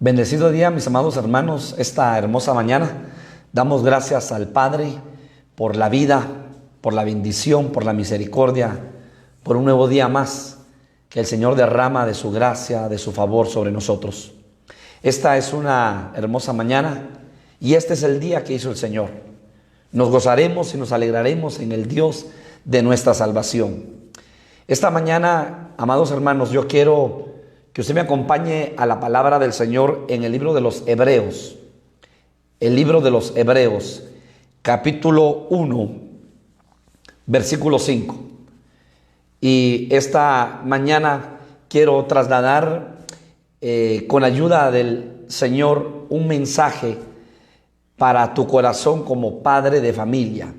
Bendecido día, mis amados hermanos, esta hermosa mañana. Damos gracias al Padre por la vida, por la bendición, por la misericordia, por un nuevo día más que el Señor derrama de su gracia, de su favor sobre nosotros. Esta es una hermosa mañana y este es el día que hizo el Señor. Nos gozaremos y nos alegraremos en el Dios de nuestra salvación. Esta mañana, amados hermanos, yo quiero que usted me acompañe a la palabra del Señor en el libro de los Hebreos. El libro de los Hebreos, capítulo 1, versículo 5. Y esta mañana quiero trasladar con ayuda del Señor un mensaje para tu corazón como padre de familia.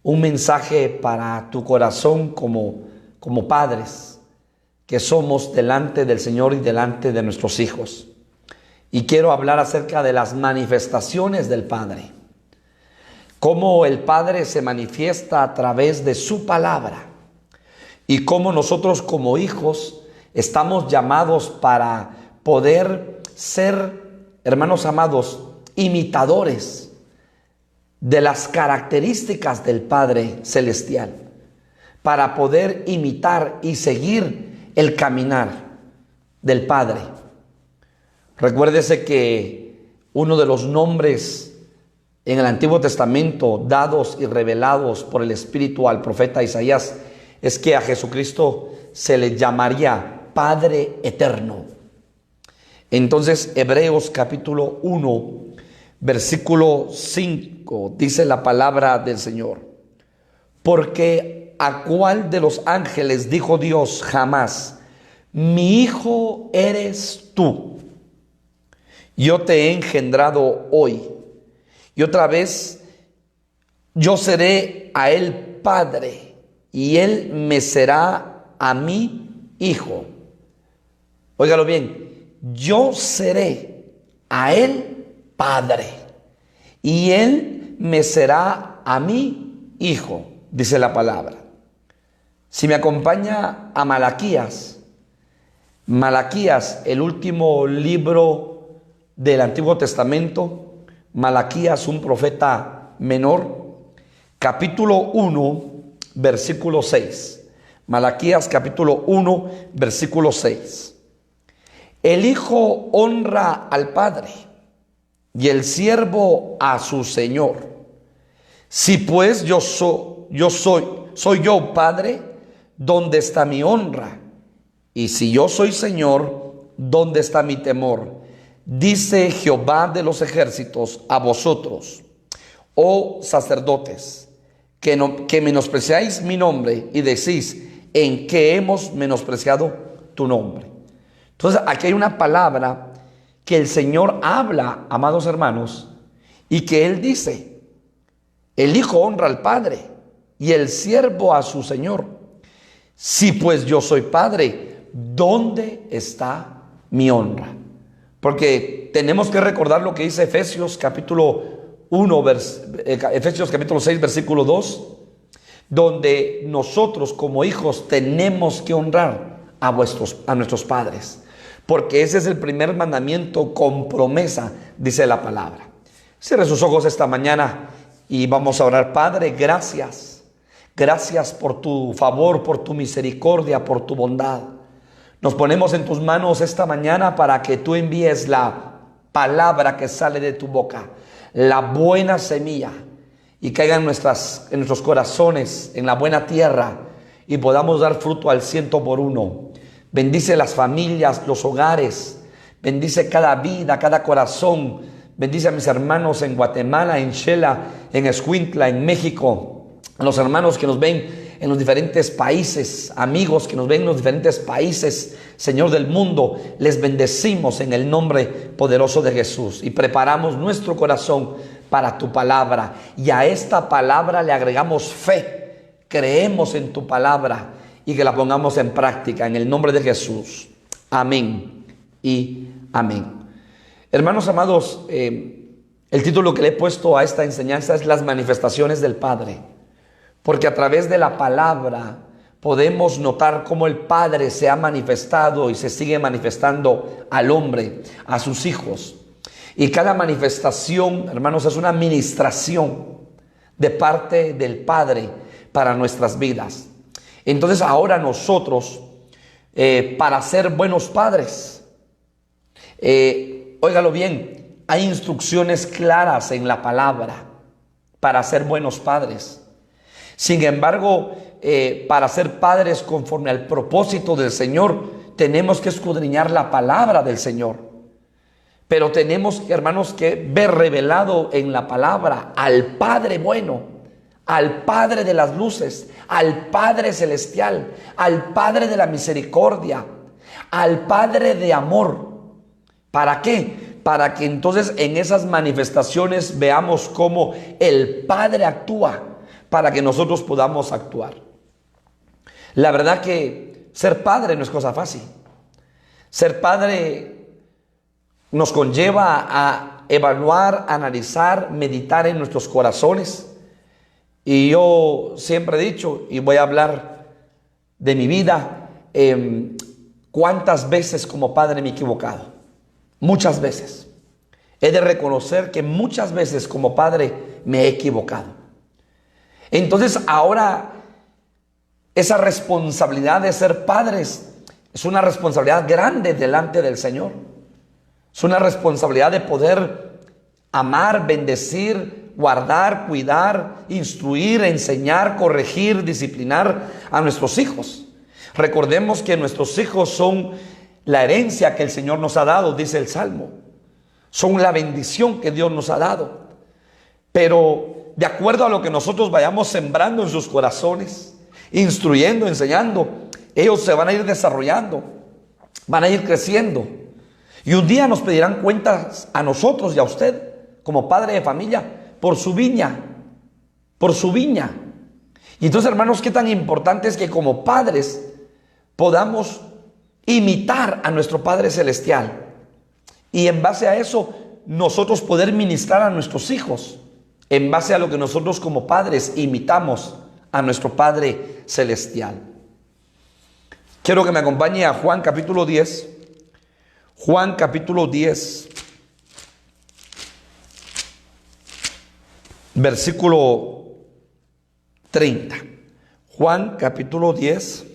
Un mensaje para tu corazón como padres que somos delante del Señor y delante de nuestros hijos. Y quiero hablar acerca de las manifestaciones del Padre. Cómo el Padre se manifiesta a través de su palabra. Y cómo nosotros como hijos estamos llamados para poder ser, hermanos amados, imitadores de las características del Padre Celestial. Para poder imitar y seguir el caminar del Padre. Recuérdese que uno de los nombres en el Antiguo Testamento dados y revelados por el Espíritu al profeta Isaías es que a Jesucristo se le llamaría Padre Eterno. Entonces, Hebreos capítulo 1, versículo 5, dice la palabra del Señor: porque ¿a cuál de los ángeles dijo Dios jamás: mi hijo eres tú, yo te he engendrado hoy? Y otra vez, yo seré a él padre, y él me será a mí hijo. Óigalo bien, yo seré a él padre, y él me será a mí hijo, dice la palabra. Si me acompaña a Malaquías, el último libro del Antiguo Testamento, Malaquías, un profeta menor, capítulo 1, versículo 6. Malaquías capítulo 1, versículo 6. El hijo honra al padre y el siervo a su señor. Si pues soy yo padre, ¿dónde está mi honra? Y si yo soy Señor, ¿dónde está mi temor? Dice Jehová de los ejércitos a vosotros, oh sacerdotes, que menospreciáis mi nombre y decís: ¿en qué hemos menospreciado tu nombre? Entonces aquí hay una palabra que el Señor habla, amados hermanos, y que Él dice: el hijo honra al padre y el siervo a su señor. Si pues yo soy padre, ¿dónde está mi honra? Porque tenemos que recordar lo que dice Efesios capítulo 6, versículo 2, donde nosotros como hijos tenemos que honrar a nuestros padres, porque ese es el primer mandamiento con promesa, dice la palabra. Cierre sus ojos esta mañana y vamos a orar. Padre, gracias. Gracias por tu favor, por tu misericordia, por tu bondad. Nos ponemos en tus manos esta mañana para que tú envíes la palabra que sale de tu boca, la buena semilla, y caiga en nuestros corazones, en la buena tierra, y podamos dar fruto al 100%. Bendice las familias, los hogares, bendice cada vida, cada corazón. Bendice a mis hermanos en Guatemala, en Xela, en Escuintla, en México, a los hermanos que nos ven en los diferentes países, amigos que nos ven en los diferentes países, Señor del mundo. Les bendecimos en el nombre poderoso de Jesús y preparamos nuestro corazón para tu palabra, y a esta palabra le agregamos fe. Creemos en tu palabra y que la pongamos en práctica en el nombre de Jesús. Amén y amén. Hermanos amados, el título que le he puesto a esta enseñanza es las manifestaciones del Padre, porque a través de la palabra podemos notar cómo el Padre se ha manifestado y se sigue manifestando al hombre, a sus hijos. Y cada manifestación, hermanos, es una ministración de parte del Padre para nuestras vidas. Entonces ahora nosotros, para ser buenos padres, óigalo bien, hay instrucciones claras en la palabra para ser buenos padres. Sin embargo, para ser padres conforme al propósito del Señor, tenemos que escudriñar la palabra del Señor. Pero tenemos, hermanos, que ver revelado en la palabra al Padre bueno, al Padre de las luces, al Padre celestial, al Padre de la misericordia, al Padre de amor. ¿Para qué? Para que entonces en esas manifestaciones veamos cómo el Padre actúa, para que nosotros podamos actuar. La verdad que ser padre no es cosa fácil. Ser padre nos conlleva a evaluar, analizar, meditar en nuestros corazones. Y yo siempre he dicho, y voy a hablar de mi vida, cuántas veces como padre me he equivocado. Muchas veces. He de reconocer que muchas veces como padre me he equivocado. Entonces ahora esa responsabilidad de ser padres es una responsabilidad grande delante del Señor. Es una responsabilidad de poder amar, bendecir, guardar, cuidar, instruir, enseñar, corregir, disciplinar a nuestros hijos. Recordemos que nuestros hijos son la herencia que el Señor nos ha dado, dice el Salmo. Son la bendición que Dios nos ha dado. Pero de acuerdo a lo que nosotros vayamos sembrando en sus corazones, instruyendo, enseñando, ellos se van a ir desarrollando, van a ir creciendo. Y un día nos pedirán cuentas a nosotros y a usted, como padre de familia, por su viña, por su viña. Y entonces, hermanos, qué tan importante es que como padres podamos imitar a nuestro Padre Celestial. Y en base a eso, nosotros poder ministrar a nuestros hijos, en base a lo que nosotros como padres imitamos a nuestro Padre Celestial. Quiero que me acompañe a Juan capítulo 10. Juan capítulo 10, versículo 30. Juan capítulo 10,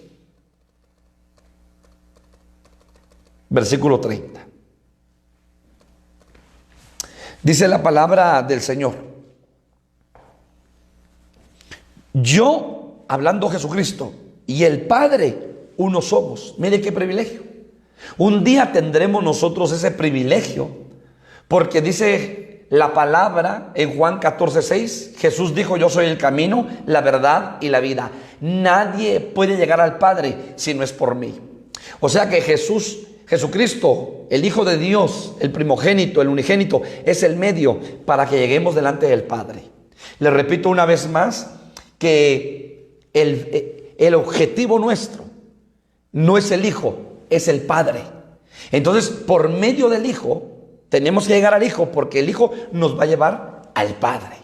versículo 30. Dice la palabra del Señor: yo, hablando Jesucristo, y el Padre, uno somos. Mire qué privilegio. Un día tendremos nosotros ese privilegio, porque dice la palabra en Juan 14:6, Jesús dijo: yo soy el camino, la verdad y la vida. Nadie puede llegar al Padre si no es por mí. O sea que Jesucristo, el Hijo de Dios, el primogénito, el unigénito, es el medio para que lleguemos delante del Padre. Le repito una vez más que el objetivo nuestro no es el Hijo, es el Padre. Entonces, por medio del Hijo, tenemos que llegar al Hijo, porque el Hijo nos va a llevar al Padre.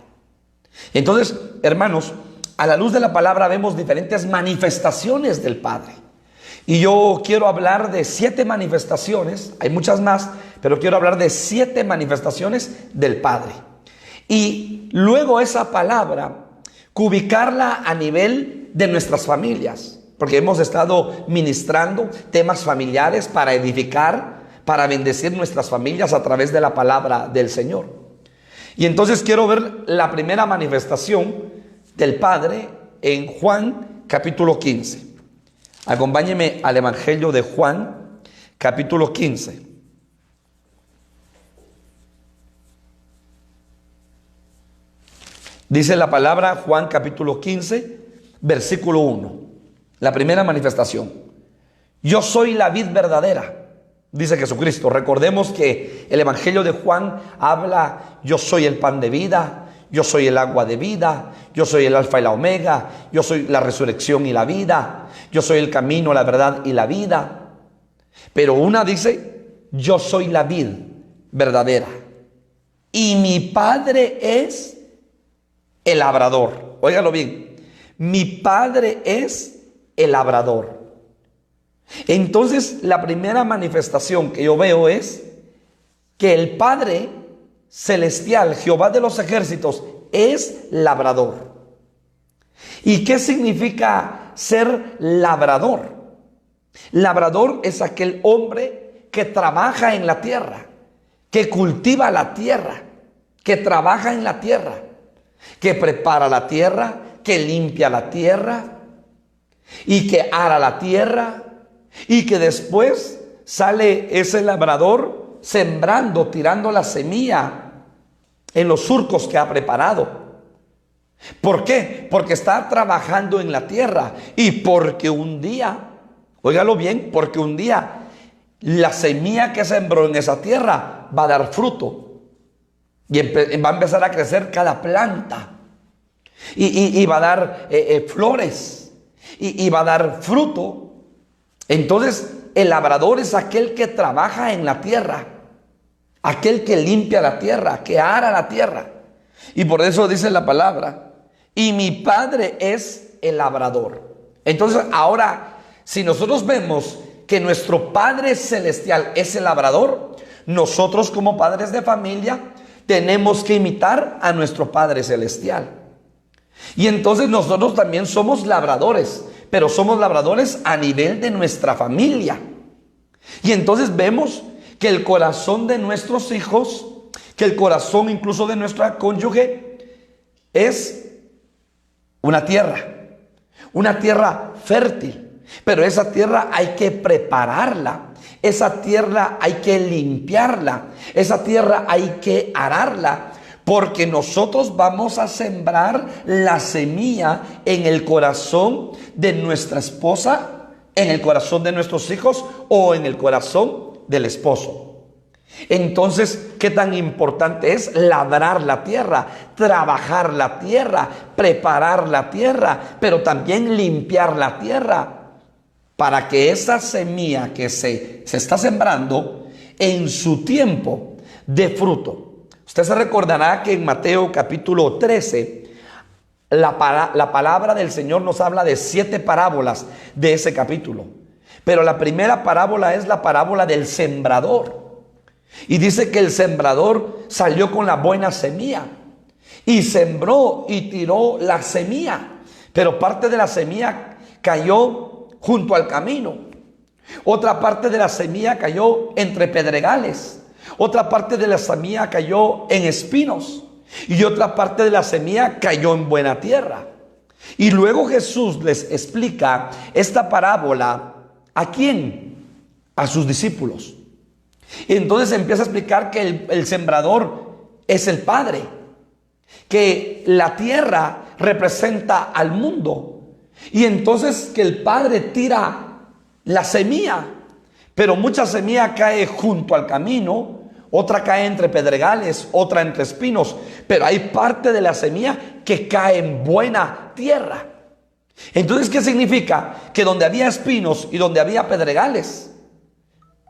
Entonces, hermanos, a la luz de la palabra vemos diferentes manifestaciones del Padre. Y yo quiero hablar de 7 manifestaciones, hay muchas más, pero quiero hablar de 7 manifestaciones del Padre. Y luego esa palabra, ubicarla a nivel de nuestras familias. Porque hemos estado ministrando temas familiares para edificar, para bendecir nuestras familias a través de la palabra del Señor. Y entonces quiero ver la primera manifestación del Padre en Juan capítulo 15. Acompáñeme al Evangelio de Juan capítulo 15. Dice la palabra, Juan capítulo 15, versículo 1. La primera manifestación: yo soy la vid verdadera, dice Jesucristo. Recordemos que el Evangelio de Juan habla: yo soy el pan de vida, yo soy el agua de vida, yo soy el alfa y la omega, yo soy la resurrección y la vida, yo soy el camino, la verdad y la vida. Pero una dice: yo soy la vid verdadera y mi Padre es el labrador. Óigalo bien, mi Padre es el labrador. Entonces, la primera manifestación que yo veo es que el Padre Celestial, Jehová de los ejércitos, es labrador. ¿Y qué significa ser labrador? Labrador es aquel hombre que trabaja en la tierra, que cultiva la tierra, que trabaja en la tierra, que prepara la tierra, que limpia la tierra y que ara la tierra, y que después sale ese labrador sembrando, tirando la semilla en los surcos que ha preparado. ¿Por qué? Porque está trabajando en la tierra y porque un día, óigalo bien, porque un día la semilla que sembró en esa tierra va a dar fruto y va a empezar a crecer cada planta y va a dar flores y va a dar fruto. Entonces, el labrador es aquel que trabaja en la tierra, aquel que limpia la tierra, que ara la tierra. Y por eso dice la palabra, y mi Padre es el labrador. Entonces, ahora, si nosotros vemos que nuestro Padre Celestial es el labrador, nosotros como padres de familia tenemos que imitar a nuestro Padre Celestial. Y entonces nosotros también somos labradores, pero somos labradores a nivel de nuestra familia. Y entonces vemos que el corazón de nuestros hijos, que el corazón incluso de nuestra cónyuge, es una tierra fértil. Pero esa tierra hay que prepararla, esa tierra hay que limpiarla, esa tierra hay que ararla. Porque nosotros vamos a sembrar la semilla en el corazón de nuestra esposa, en el corazón de nuestros hijos o en el corazón del esposo. Entonces, ¿qué tan importante es labrar la tierra, trabajar la tierra, preparar la tierra, pero también limpiar la tierra? Para que esa semilla que se está sembrando en su tiempo dé fruto. Usted se recordará que en Mateo capítulo 13, la palabra del Señor nos habla de 7 parábolas de ese capítulo. Pero la primera parábola es la parábola del sembrador. Y dice que el sembrador salió con la buena semilla y sembró y tiró la semilla. Pero parte de la semilla cayó junto al camino. Otra parte de la semilla cayó entre pedregales. Otra parte de la semilla cayó en espinos y otra parte de la semilla cayó en buena tierra. Y luego Jesús les explica esta parábola, ¿a quién? A sus discípulos. Y entonces empieza a explicar que el sembrador es el Padre, que la tierra representa al mundo y entonces que el Padre tira la semilla, pero mucha semilla cae junto al camino, otra cae entre pedregales, otra entre espinos, pero hay parte de la semilla que cae en buena tierra. Entonces, ¿qué significa? Que donde había espinos y donde había pedregales,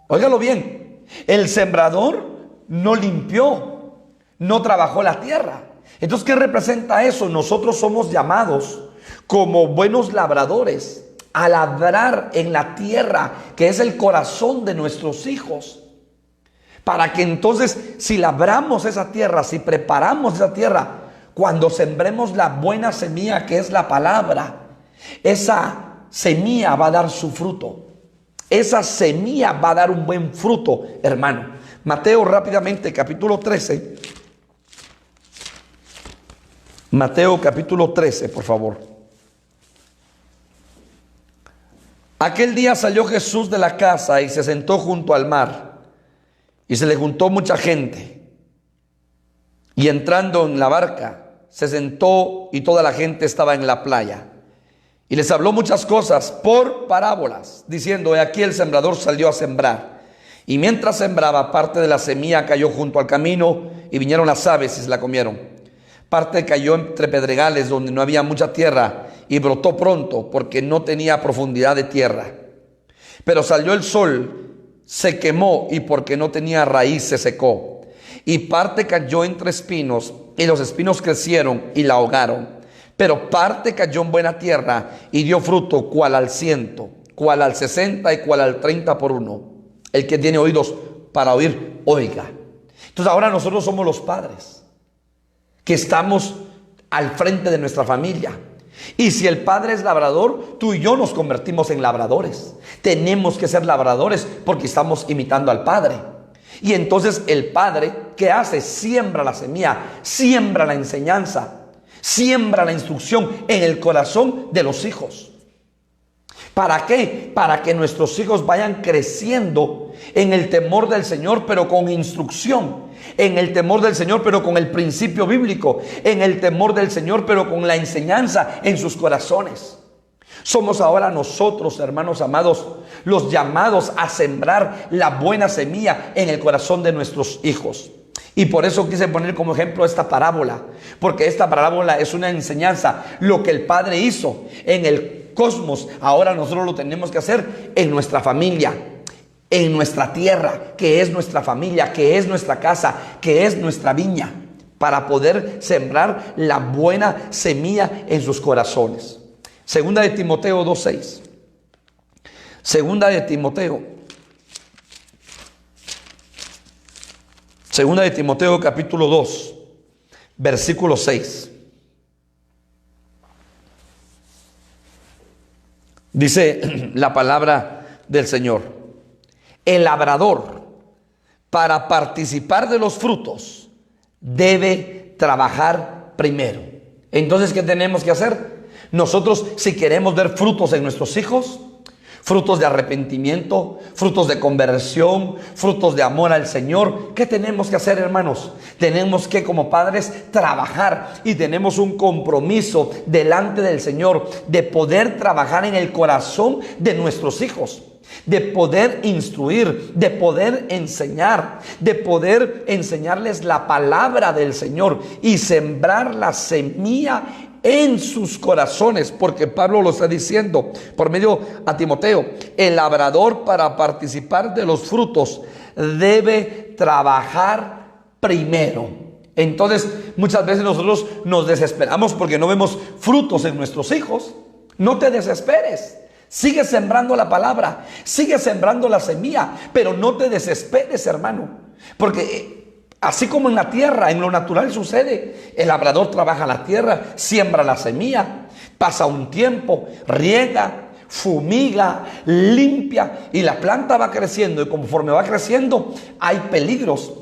óigalo bien, el sembrador no limpió, no trabajó la tierra. Entonces, ¿qué representa eso? Nosotros somos llamados como buenos labradores a labrar en la tierra, que es el corazón de nuestros hijos. Para que entonces, si labramos esa tierra, si preparamos esa tierra, cuando sembremos la buena semilla que es la palabra, esa semilla va a dar su fruto. Esa semilla va a dar un buen fruto, hermano. Mateo rápidamente, capítulo 13. Mateo capítulo 13, por favor. Aquel día salió Jesús de la casa y se sentó junto al mar. Y se le juntó mucha gente. Y entrando en la barca, se sentó y toda la gente estaba en la playa. Y les habló muchas cosas por parábolas, diciendo: he aquí el sembrador salió a sembrar. Y mientras sembraba, parte de la semilla cayó junto al camino, y vinieron las aves y se la comieron. Parte cayó entre pedregales donde no había mucha tierra, y brotó pronto, porque no tenía profundidad de tierra. Pero salió el sol, se quemó, y porque no tenía raíz se secó. Y parte cayó entre espinos, y los espinos crecieron y la ahogaron. Pero parte cayó en buena tierra y dio fruto, cual al 100, cual al 60 y cual al 30 por uno. El que tiene oídos para oír, oiga. Entonces ahora nosotros somos los padres que estamos al frente de nuestra familia. Y si el padre es labrador, tú y yo nos convertimos en labradores. Tenemos que ser labradores porque estamos imitando al padre. Y entonces el padre, ¿qué hace? Siembra la semilla, siembra la enseñanza, siembra la instrucción en el corazón de los hijos. ¿Para qué? Para que nuestros hijos vayan creciendo en el temor del Señor, pero con instrucción. En el temor del Señor, pero con el principio bíblico. En el temor del Señor, pero con la enseñanza en sus corazones. Somos ahora nosotros, hermanos amados, los llamados a sembrar la buena semilla en el corazón de nuestros hijos. Y por eso quise poner como ejemplo esta parábola, porque esta parábola es una enseñanza. Lo que el Padre hizo en el cosmos, ahora nosotros lo tenemos que hacer en nuestra familia, en nuestra tierra, que es nuestra familia, que es nuestra casa, que es nuestra viña, para poder sembrar la buena semilla en sus corazones. Segunda de Timoteo 2:6. Segunda de Timoteo capítulo 2, versículo 6. Dice la palabra del Señor: el labrador, para participar de los frutos, debe trabajar primero. Entonces, ¿qué tenemos que hacer? Nosotros, si queremos ver frutos en nuestros hijos, frutos de arrepentimiento, frutos de conversión, frutos de amor al Señor, ¿qué tenemos que hacer, hermanos? Tenemos que, como padres, trabajar, y tenemos un compromiso delante del Señor de poder trabajar en el corazón de nuestros hijos, de poder instruir, de poder enseñar, de poder enseñarles la palabra del Señor y sembrar la semilla en sus corazones, porque Pablo lo está diciendo por medio a Timoteo: el labrador, para participar de los frutos, debe trabajar primero. Entonces, muchas veces nosotros nos desesperamos porque no vemos frutos en nuestros hijos. No te desesperes. Sigue sembrando la palabra, sigue sembrando la semilla, pero no te desesperes, hermano, porque así como en la tierra, en lo natural sucede. El labrador trabaja la tierra, siembra la semilla, pasa un tiempo, riega, fumiga, limpia, y la planta va creciendo. Y conforme va creciendo, hay peligros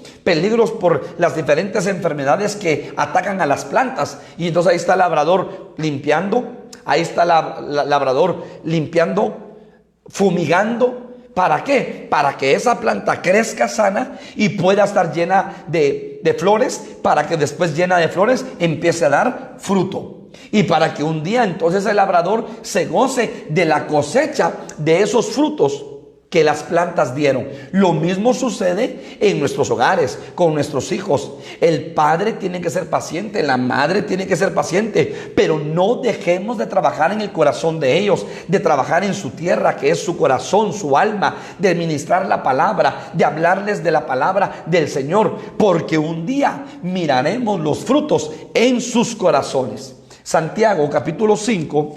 por las diferentes enfermedades que atacan a las plantas. Y entonces ahí está el labrador limpiando, ahí está el labrador limpiando, fumigando. ¿Para qué? Para que esa planta crezca sana y pueda estar llena de flores, para que después, llena de flores, empiece a dar fruto. Y para que un día entonces el labrador se goce de la cosecha de esos frutos que las plantas dieron. Lo mismo sucede en nuestros hogares, con nuestros hijos. El padre tiene que ser paciente, la madre tiene que ser paciente, pero no dejemos de trabajar en el corazón de ellos, de trabajar en su tierra, que es su corazón, su alma, de ministrar la palabra, de hablarles de la palabra del Señor, porque un día miraremos los frutos en sus corazones. Santiago capítulo 5,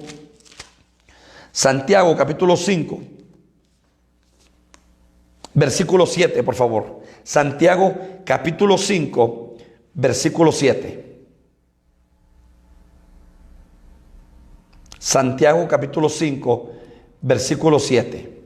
versículo 7, por favor. Santiago capítulo 5, versículo 7. Santiago capítulo 5, versículo 7.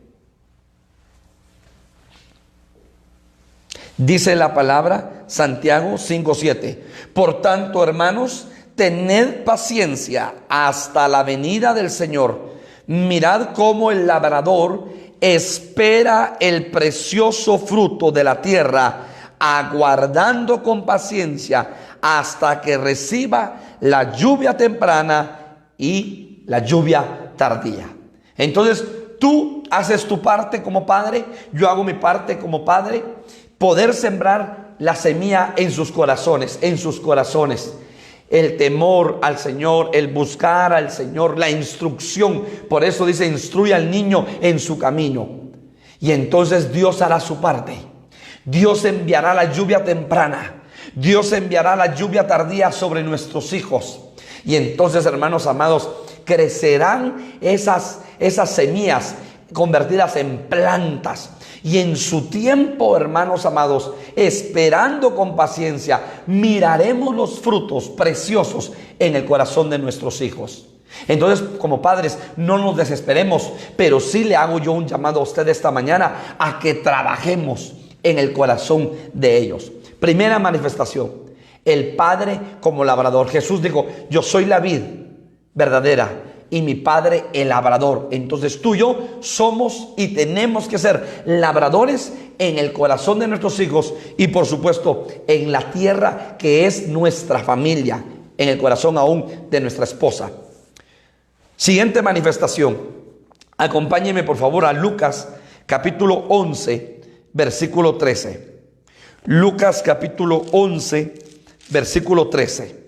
Dice la palabra, Santiago 5, 7. Por tanto, hermanos, tened paciencia hasta la venida del Señor. Mirad cómo el labrador espera el precioso fruto de la tierra, aguardando con paciencia hasta que reciba la lluvia temprana y la lluvia tardía. Entonces, tú haces tu parte como padre, yo hago mi parte como padre, poder sembrar la semilla en sus corazones, el temor al Señor, el buscar al Señor, la instrucción. Por eso dice: instruye al niño en su camino. Y entonces Dios hará su parte. Dios enviará la lluvia temprana. Dios enviará la lluvia tardía sobre nuestros hijos. Y entonces, hermanos amados, crecerán esas semillas convertidas en plantas. Y en su tiempo, hermanos amados, esperando con paciencia, miraremos los frutos preciosos en el corazón de nuestros hijos. Entonces, como padres, no nos desesperemos, pero sí le hago yo un llamado a usted esta mañana a que trabajemos en el corazón de ellos. Primera manifestación, el Padre como labrador. Jesús dijo: yo soy la vid verdadera y mi Padre el labrador. Entonces tú y yo somos y tenemos que ser labradores en el corazón de nuestros hijos y por supuesto en la tierra que es nuestra familia, en el corazón aún de nuestra esposa. Siguiente manifestación. Acompáñeme por favor a Lucas capítulo 11 versículo 13. Lucas capítulo 11 versículo 13.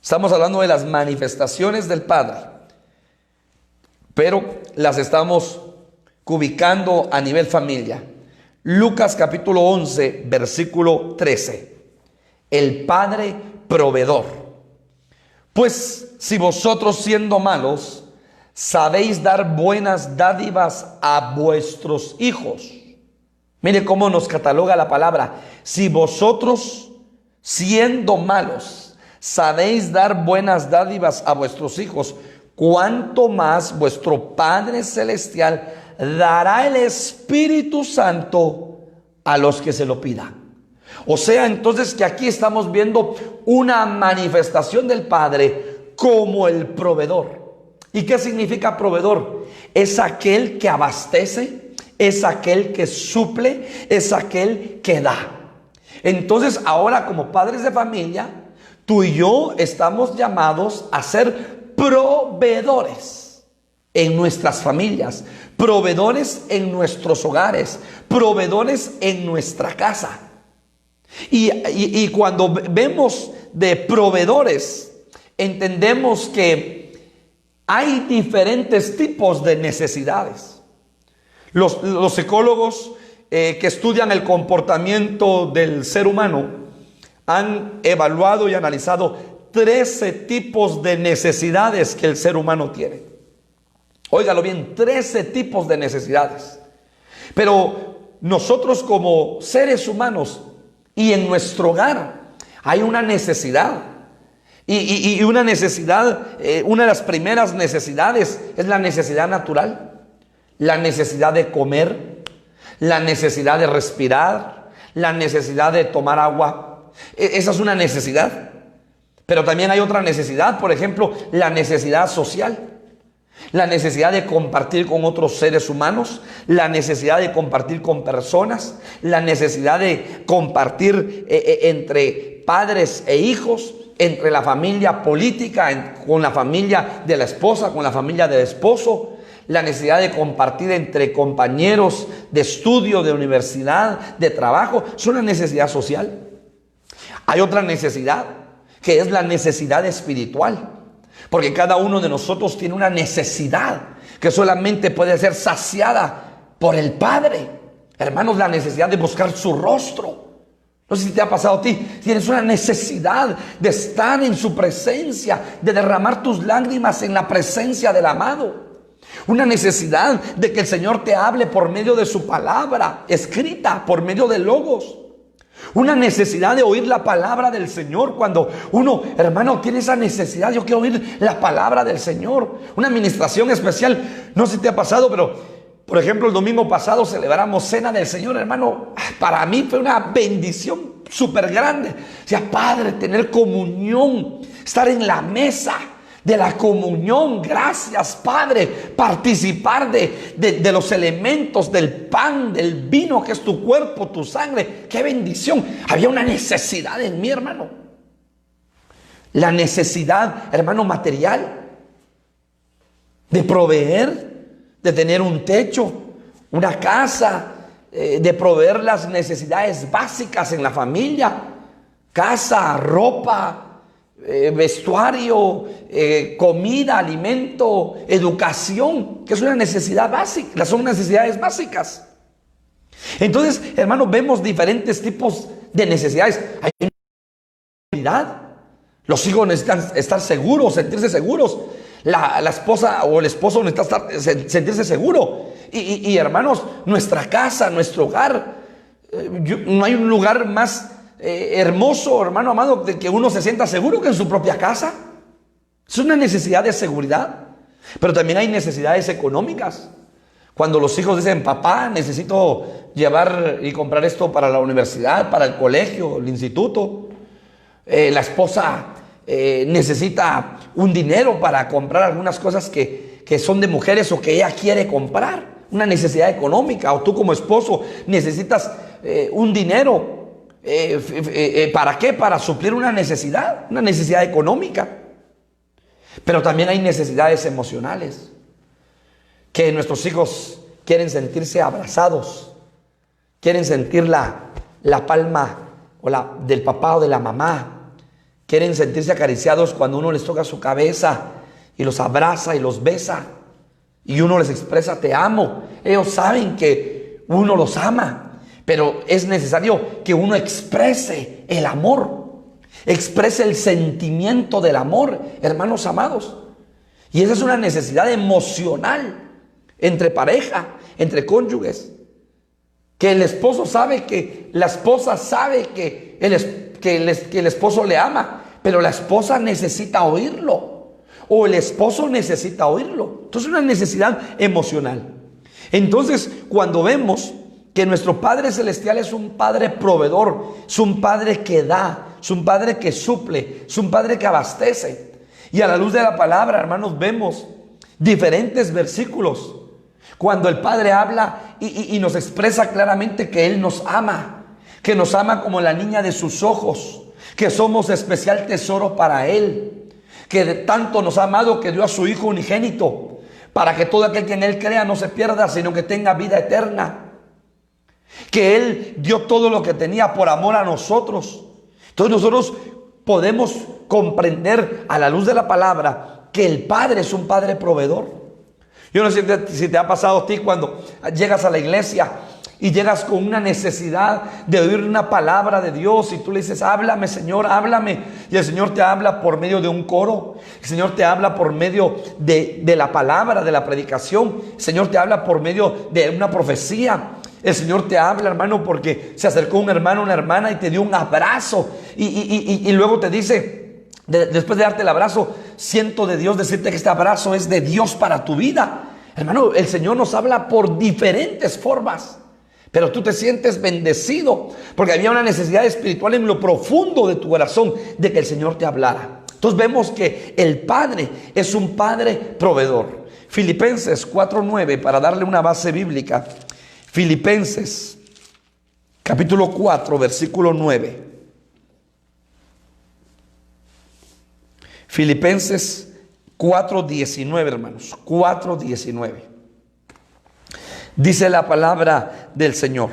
Estamos hablando de las manifestaciones del Padre, pero las estamos ubicando a nivel familia. Lucas capítulo 11 versículo 13. El Padre proveedor. Pues si vosotros siendo malos sabéis dar buenas dádivas a vuestros hijos. Mire cómo nos cataloga la palabra. Si vosotros siendo malos sabéis dar buenas dádivas a vuestros hijos, cuánto más vuestro Padre Celestial dará el Espíritu Santo a los que se lo pidan. O sea, entonces que aquí estamos viendo una manifestación del Padre como el proveedor. ¿Y qué significa proveedor? Es aquel que abastece, es aquel que suple, es aquel que da. Entonces ahora, como padres de familia, tú y yo estamos llamados a ser proveedores en nuestras familias, proveedores en nuestros hogares, proveedores en nuestra casa. Y cuando vemos de proveedores, entendemos que hay diferentes tipos de necesidades. Los psicólogos que estudian el comportamiento del ser humano han evaluado y analizado 13 tipos de necesidades que el ser humano tiene. Óigalo bien, 13 tipos de necesidades. Pero nosotros como seres humanos y en nuestro hogar hay una necesidad. Y una necesidad, una de las primeras necesidades es la necesidad natural. La necesidad de comer, la necesidad de respirar, la necesidad de tomar agua. Esa es una necesidad. Pero también hay otra necesidad, por ejemplo, la necesidad social. La necesidad de compartir con otros seres humanos, la necesidad de compartir con personas, la necesidad de compartir entre padres e hijos, entre la familia política, con la familia de la esposa, con la familia del esposo, la necesidad de compartir entre compañeros de estudio, de universidad, de trabajo. Es una necesidad social. Hay otra necesidad, que es la necesidad espiritual. Porque cada uno de nosotros tiene una necesidad que solamente puede ser saciada por el Padre. Hermanos, la necesidad de buscar su rostro. No sé si te ha pasado a ti. Tienes una necesidad de estar en su presencia, de derramar tus lágrimas en la presencia del amado. Una necesidad de que el Señor te hable por medio de su palabra escrita, por medio de logos. Una necesidad de oír la palabra del Señor. Cuando uno, hermano, tiene esa necesidad, yo quiero oír la palabra del Señor. Una administración especial, no sé si te ha pasado, pero por ejemplo el domingo pasado celebramos cena del Señor, hermano. Para mí fue una bendición súper grande. O sea, Padre, tener comunión, estar en la mesa de la comunión. Gracias, Padre, participar de los elementos, del pan, del vino que es tu cuerpo, tu sangre. ¡Qué bendición! Había una necesidad en mí, hermano. La necesidad, hermano, material, de proveer, de tener un techo, una casa, de proveer las necesidades básicas en la familia, casa, ropa, vestuario, comida, alimento, educación, que es una necesidad básica, son necesidades básicas. Entonces, hermanos, vemos diferentes tipos de necesidades. Hay una necesidad Los hijos necesitan estar seguros, sentirse seguros. La esposa o el esposo necesita sentirse seguro. Y hermanos, nuestra casa, nuestro hogar, no hay un lugar más hermoso, hermano amado, de que uno se sienta seguro que en su propia casa. Es una necesidad de seguridad. Pero también hay necesidades económicas. Cuando los hijos dicen: papá, necesito llevar y comprar esto para la universidad, para el colegio, el instituto. La esposa necesita un dinero para comprar algunas cosas que son de mujeres o que ella quiere comprar. Una necesidad económica. O tú como esposo necesitas un dinero. ¿Para qué? Para suplir una necesidad económica. Pero también hay necesidades emocionales. Que nuestros hijos quieren sentirse abrazados. Quieren sentir la palma del papá o de la mamá. Quieren sentirse acariciados cuando uno les toca su cabeza y los abraza y los besa. Y uno les expresa: te amo. Ellos saben que uno los ama. Pero es necesario que uno exprese el amor. Exprese el sentimiento del amor, hermanos amados. Y esa es una necesidad emocional entre pareja, entre cónyuges. Que el esposo sabe que la esposa sabe que el esposo le ama, pero la esposa necesita oírlo, o el esposo necesita oírlo. Entonces es una necesidad emocional. Entonces, cuando vemos que nuestro Padre Celestial es un Padre proveedor, es un Padre que da, es un Padre que suple, es un Padre que abastece. Y a la luz de la palabra, hermanos, vemos diferentes versículos cuando el Padre habla y nos expresa claramente que Él nos ama, que nos ama como la niña de sus ojos, que somos especial tesoro para Él, que de tanto nos ha amado que dio a su Hijo unigénito, para que todo aquel que en Él crea no se pierda, sino que tenga vida eterna. Que Él dio todo lo que tenía por amor a nosotros. Entonces nosotros podemos comprender a la luz de la palabra que el Padre es un Padre proveedor. Yo no sé si te ha pasado a ti cuando llegas a la iglesia y llegas con una necesidad de oír una palabra de Dios y tú le dices: háblame, Señor, háblame. Y el Señor te habla por medio de un coro. El Señor te habla por medio de la palabra, de la predicación. El Señor te habla por medio de una profecía. El Señor te habla, hermano, porque se acercó un hermano, una hermana y te dio un abrazo. Y luego te dice, después de darte el abrazo: siento de Dios decirte que este abrazo es de Dios para tu vida. Hermano, el Señor nos habla por diferentes formas. Pero tú te sientes bendecido porque había una necesidad espiritual en lo profundo de tu corazón de que el Señor te hablara. Entonces vemos que el Padre es un Padre proveedor. Filipenses 4:9, para darle una base bíblica. Filipenses capítulo 4, versículo 9. Filipenses 4:19, hermanos. 4:19. Dice la palabra del Señor: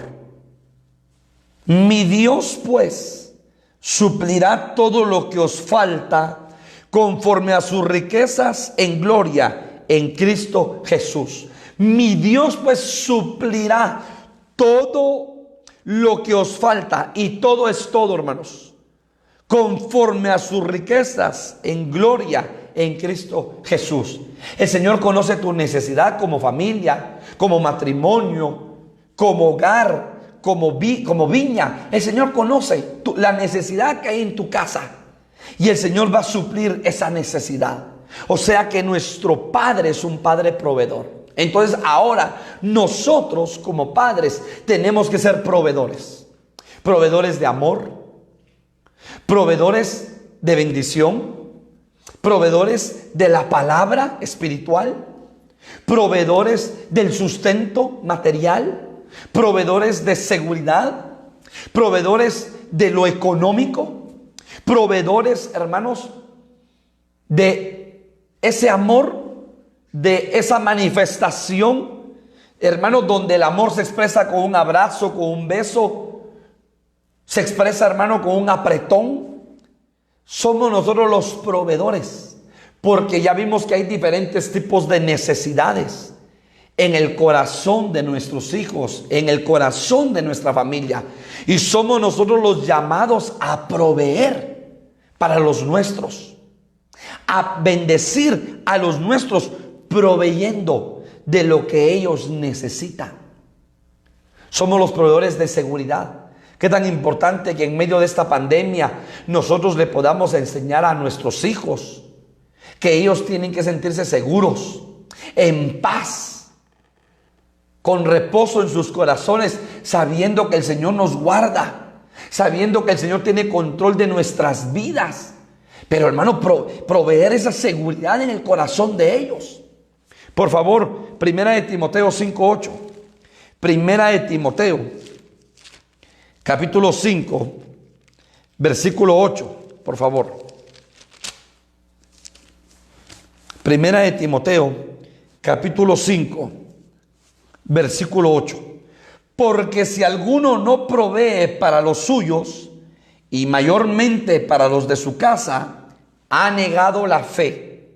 mi Dios pues suplirá todo lo que os falta conforme a sus riquezas en gloria en Cristo Jesús. Mi Dios pues suplirá todo lo que os falta, y todo es todo, hermanos, conforme a sus riquezas en gloria en Cristo Jesús. El Señor conoce tu necesidad como familia, como matrimonio, como hogar, como viña. El Señor conoce la necesidad que hay en tu casa, y el Señor va a suplir esa necesidad. O sea que nuestro Padre es un Padre proveedor. Entonces ahora nosotros como padres tenemos que ser proveedores. Proveedores de amor, proveedores de bendición, proveedores de la palabra espiritual, proveedores del sustento material, proveedores de seguridad, proveedores de lo económico, proveedores, hermanos, de ese amor, de esa manifestación, hermanos, donde el amor se expresa con un abrazo, con un beso, se expresa, hermano, con un apretón. Somos nosotros los proveedores, porque ya vimos que hay diferentes tipos de necesidades en el corazón de nuestros hijos, en el corazón de nuestra familia, y somos nosotros los llamados a proveer para los nuestros, a bendecir a los nuestros, proveyendo de lo que ellos necesitan. Somos los proveedores de seguridad. Qué tan importante que en medio de esta pandemia nosotros le podamos enseñar a nuestros hijos que ellos tienen que sentirse seguros, en paz, con reposo en sus corazones, sabiendo que el Señor nos guarda, sabiendo que el Señor tiene control de nuestras vidas. Pero hermano, proveer esa seguridad en el corazón de ellos. Por favor, Primera de Timoteo 5:8. Primera de Timoteo, capítulo 5, versículo 8, por favor. Primera de Timoteo, capítulo 5, versículo 8. Porque si alguno no provee para los suyos, y mayormente para los de su casa, ha negado la fe,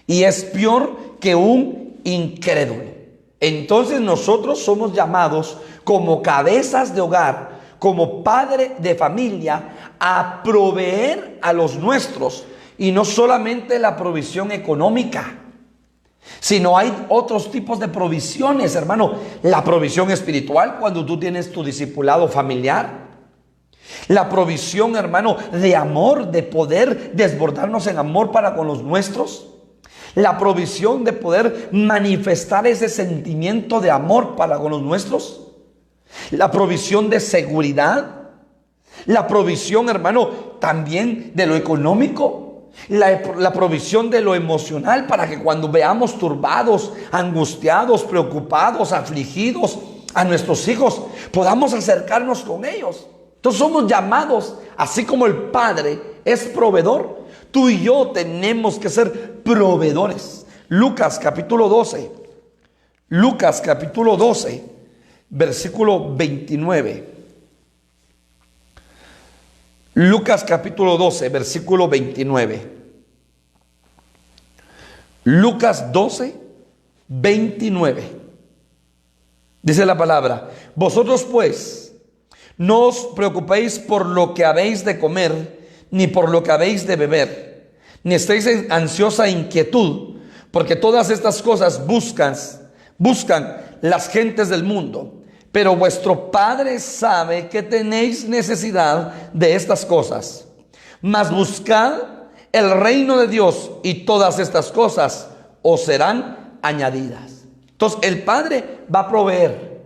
y es peor que un incrédulo. Entonces nosotros somos llamados como cabezas de hogar, como padre de familia, a proveer a los nuestros. Y no solamente la provisión económica, sino hay otros tipos de provisiones, hermano. La provisión espiritual, cuando tú tienes tu discipulado familiar. La provisión, hermano, de amor, de poder desbordarnos en amor para con los nuestros. La provisión de poder manifestar ese sentimiento de amor para con los nuestros. La provisión de seguridad. La provisión, hermano, también de lo económico. La provisión de lo emocional, para que cuando veamos turbados, angustiados, preocupados, afligidos a nuestros hijos, podamos acercarnos con ellos. Entonces somos llamados, así como el Padre es proveedor, tú y yo tenemos que ser proveedores. Lucas capítulo 12, versículo 29. Lucas capítulo 12, versículo 29. Lucas 12, 29. Dice la palabra: vosotros pues no os preocupéis por lo que habéis de comer, ni por lo que habéis de beber, ni estéis en ansiosa inquietud, porque todas estas cosas buscan las gentes del mundo. Pero vuestro Padre sabe que tenéis necesidad de estas cosas. Mas buscad el reino de Dios, y todas estas cosas os serán añadidas. Entonces el Padre va a proveer,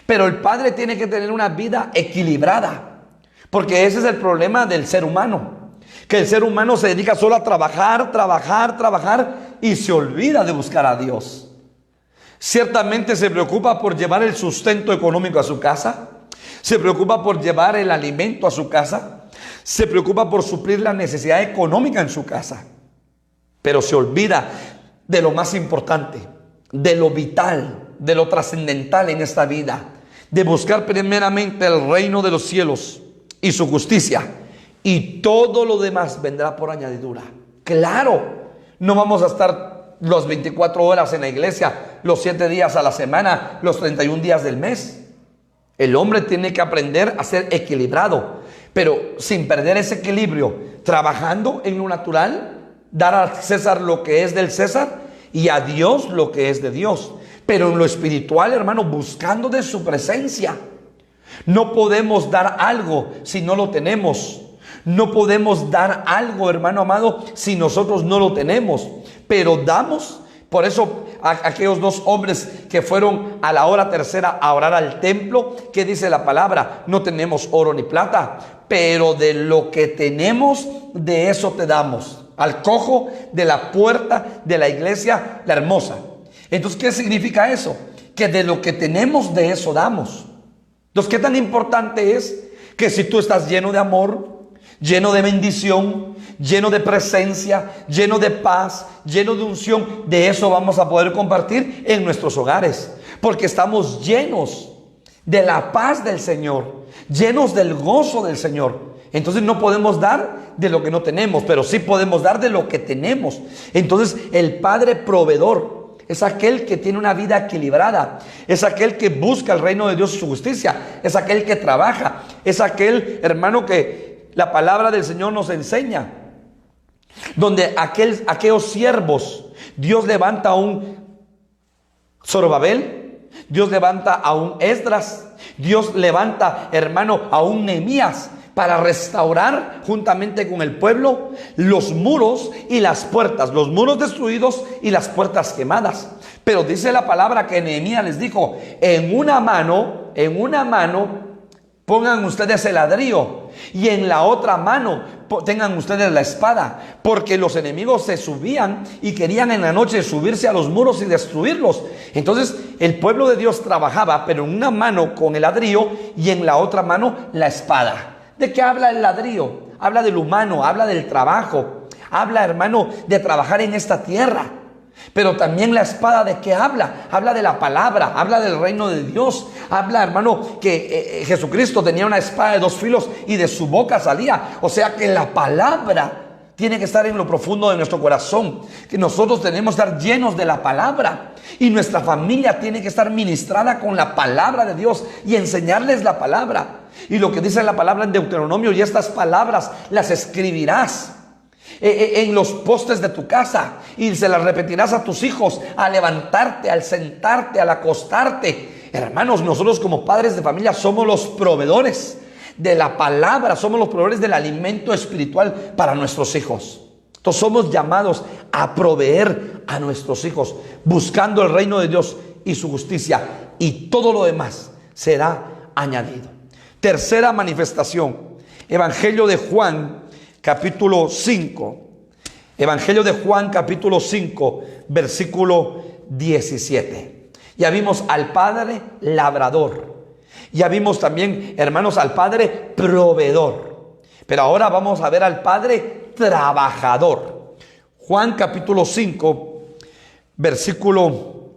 pero el Padre tiene que tener una vida equilibrada, porque ese es el problema del ser humano, que el ser humano se dedica solo a trabajar y se olvida de buscar a Dios. Ciertamente se preocupa por llevar el sustento económico a su casa, se preocupa por llevar el alimento a su casa, se preocupa por suplir la necesidad económica en su casa, pero se olvida de lo más importante, de lo vital, de lo trascendental en esta vida, de buscar primeramente el reino de los cielos y su justicia, y todo lo demás vendrá por añadidura. Claro, no vamos a estar las 24 horas en la iglesia, los 7 días a la semana, los 31 días del mes. El hombre tiene que aprender a ser equilibrado, pero sin perder ese equilibrio, trabajando en lo natural, dar a César lo que es del César y a Dios lo que es de Dios. Pero en lo espiritual, hermano, buscando de su presencia. No podemos dar algo si no lo tenemos. No podemos dar algo, hermano amado, si nosotros no lo tenemos. Pero damos. Por eso aquellos 2 hombres que fueron a la hora tercera a orar al templo, ¿qué dice la palabra? No tenemos oro ni plata, pero de lo que tenemos, de eso te damos. Al cojo de la puerta de la iglesia, la hermosa. Entonces, ¿qué significa eso? Que de lo que tenemos, de eso damos. Entonces, ¿qué tan importante es que si tú estás lleno de amor, lleno de bendición, lleno de presencia, lleno de paz, lleno de unción, de eso vamos a poder compartir en nuestros hogares? Porque estamos llenos de la paz del Señor, llenos del gozo del Señor. Entonces no podemos dar de lo que no tenemos, pero sí podemos dar de lo que tenemos. Entonces el Padre proveedor es aquel que tiene una vida equilibrada, es aquel que busca el reino de Dios y su justicia, es aquel que trabaja, es aquel, hermano, que la palabra del Señor nos enseña, donde aquellos siervos, Dios levanta a un Zorobabel, Dios levanta a un Esdras, Dios levanta, hermano, a un Nehemías, para restaurar juntamente con el pueblo los muros y las puertas, los muros destruidos y las puertas quemadas. Pero dice la palabra que Nehemías les dijo: en una mano pongan ustedes el ladrillo y en la otra mano tengan ustedes la espada, porque los enemigos se subían y querían en la noche subirse a los muros y destruirlos. Entonces el pueblo de Dios trabajaba, pero en una mano con el ladrillo y en la otra mano la espada. ¿De qué habla el ladrillo? Habla del humano, habla del trabajo, habla, hermano, de trabajar en esta tierra. Pero también la espada, ¿de qué habla? Habla de la palabra, habla del reino de Dios. Habla, hermano, que Jesucristo tenía una espada de 2 filos y de su boca salía. O sea que la palabra tiene que estar en lo profundo de nuestro corazón, que nosotros tenemos que estar llenos de la palabra, y nuestra familia tiene que estar ministrada con la palabra de Dios y enseñarles la palabra. Y lo que dice la palabra en Deuteronomio: y estas palabras las escribirás en los postes de tu casa y se las repetirás a tus hijos al levantarte, al sentarte, al acostarte. Hermanos, nosotros como padres de familia somos los proveedores de la palabra, somos los proveedores del alimento espiritual para nuestros hijos. Entonces somos llamados a proveer a nuestros hijos, buscando el reino de Dios y su justicia, y todo lo demás será añadido. Tercera manifestación, Evangelio de Juan, capítulo 5. Evangelio de Juan, capítulo 5, versículo 17. Ya vimos al Padre labrador. Ya vimos también, hermanos, al Padre proveedor. Pero ahora vamos a ver al Padre trabajador. Juan capítulo 5, versículo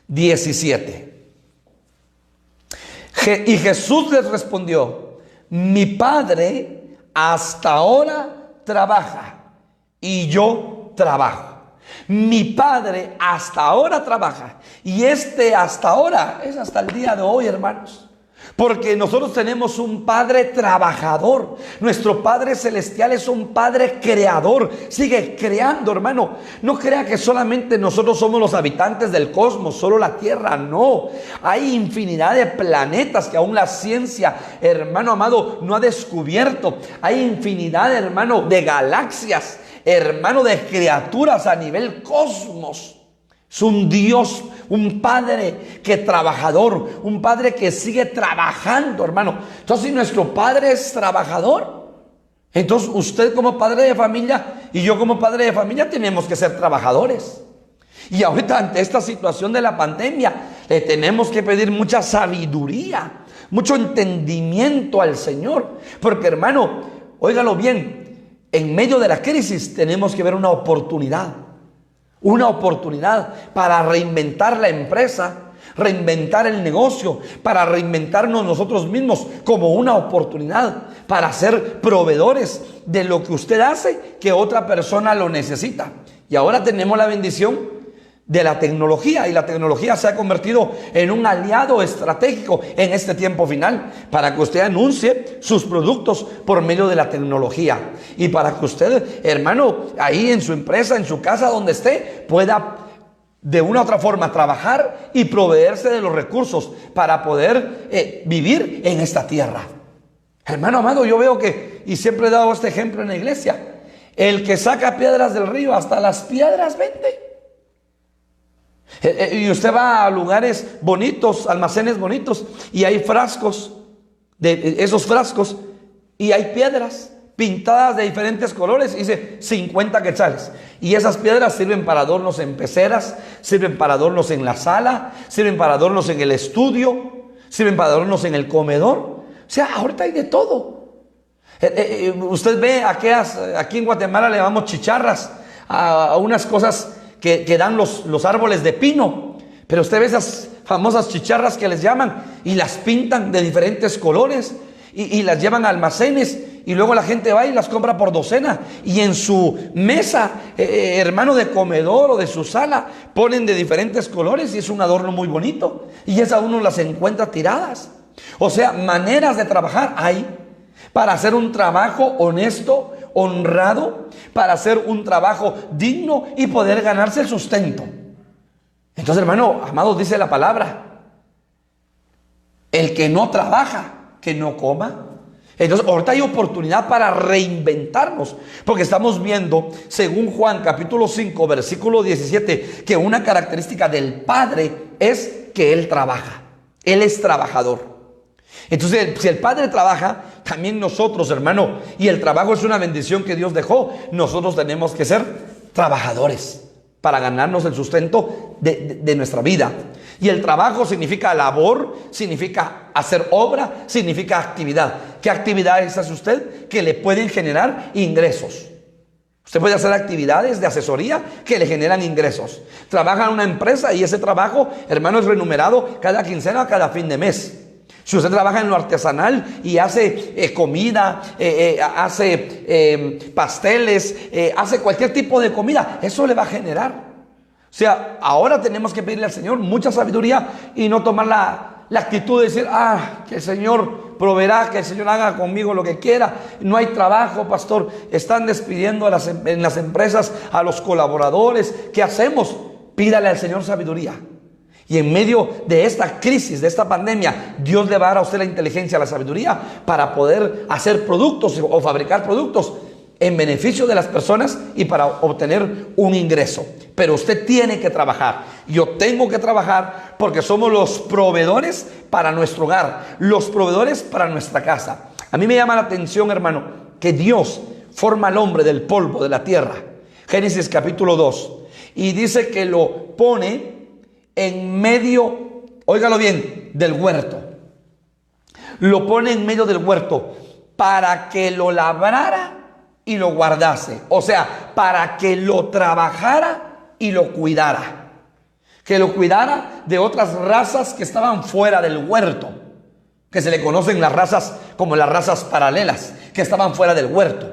17. Y Jesús les respondió: mi Padre hasta ahora trabaja y yo trabajo. Mi Padre hasta ahora trabaja, y hasta ahora es hasta el día de hoy, hermanos. Porque nosotros tenemos un Padre trabajador. Nuestro Padre celestial es un Padre creador. Sigue creando, hermano. No crea que solamente nosotros somos los habitantes del cosmos, solo la Tierra. No. Hay infinidad de planetas que aún la ciencia, hermano amado, no ha descubierto. Hay infinidad, hermano, de galaxias, hermano, de criaturas a nivel cosmos. Es un Dios, un Padre que trabajador, un Padre que sigue trabajando, hermano. Entonces, si nuestro Padre es trabajador, entonces usted como padre de familia y yo como padre de familia tenemos que ser trabajadores. Y ahorita, ante esta situación de la pandemia, le tenemos que pedir mucha sabiduría, mucho entendimiento al Señor. Porque, hermano, óigalo bien, en medio de la crisis tenemos que ver una oportunidad para reinventar la empresa, reinventar el negocio, para reinventarnos nosotros mismos como una oportunidad para ser proveedores de lo que usted hace, que otra persona lo necesita. Y ahora tenemos la bendición de la tecnología, y la tecnología se ha convertido en un aliado estratégico en este tiempo final, para que usted anuncie sus productos por medio de la tecnología, y para que usted, hermano, ahí en su empresa, en su casa, donde esté, pueda de una u otra forma trabajar y proveerse de los recursos para poder vivir en esta tierra. Hermano amado, yo veo que, y siempre he dado este ejemplo en la iglesia, el que saca piedras del río, hasta las piedras vende. Y usted va a lugares bonitos, almacenes bonitos, y hay frascos, de esos frascos, y hay piedras pintadas de diferentes colores, y dice 50 quetzales. Y esas piedras sirven para adornos en peceras, sirven para adornos en la sala, sirven para adornos en el estudio, sirven para adornos en el comedor. O sea, ahorita hay de todo. Usted ve aquí en Guatemala le llamamos chicharras a unas cosas que dan los árboles de pino. Pero usted ve esas famosas chicharras que les llaman, y las pintan de diferentes colores, y las llevan a almacenes, y luego la gente va y las compra por docena, y en su mesa, hermano, de comedor o de su sala, ponen de diferentes colores, y es un adorno muy bonito, y esas uno las encuentra tiradas. O sea, maneras de trabajar hay, para hacer un trabajo honesto, honrado, para hacer un trabajo digno y poder ganarse el sustento. Entonces, hermano, amados, dice la palabra, el que no trabaja, que no coma. Entonces, ahorita hay oportunidad para reinventarnos, porque estamos viendo, según Juan capítulo 5, versículo 17, que una característica del Padre es que Él trabaja. Él es trabajador. Entonces, si el Padre trabaja, también nosotros, hermano, y el trabajo es una bendición que Dios dejó, nosotros tenemos que ser trabajadores para ganarnos el sustento de nuestra vida. Y el trabajo significa labor, significa hacer obra, significa actividad. ¿Qué actividades hace usted que le pueden generar ingresos? Usted puede hacer actividades de asesoría que le generan ingresos. Trabaja en una empresa y ese trabajo, hermano, es remunerado cada quincena o cada fin de mes. Si usted trabaja en lo artesanal y hace comida, hace pasteles, hace cualquier tipo de comida, eso le va a generar. O sea, ahora tenemos que pedirle al Señor mucha sabiduría y no tomar la actitud de decir, que el Señor proveerá, que el Señor haga conmigo lo que quiera. No hay trabajo, pastor, están despidiendo en las empresas a los colaboradores. ¿Qué hacemos? Pídale al Señor sabiduría. Y en medio de esta crisis, de esta pandemia, Dios le va a dar a usted la inteligencia, la sabiduría para poder hacer productos o fabricar productos en beneficio de las personas y para obtener un ingreso. Pero usted tiene que trabajar. Yo tengo que trabajar porque somos los proveedores para nuestro hogar, los proveedores para nuestra casa. A mí me llama la atención, hermano, que Dios forma al hombre del polvo de la tierra. Génesis capítulo 2. Y dice que lo pone en medio, óigalo bien, del huerto. Lo pone en medio del huerto para que lo labrara y lo guardase. O sea, para que lo trabajara y lo cuidara. Que lo cuidara de otras razas que estaban fuera del huerto, que se le conocen las razas como las razas paralelas, que estaban fuera del huerto.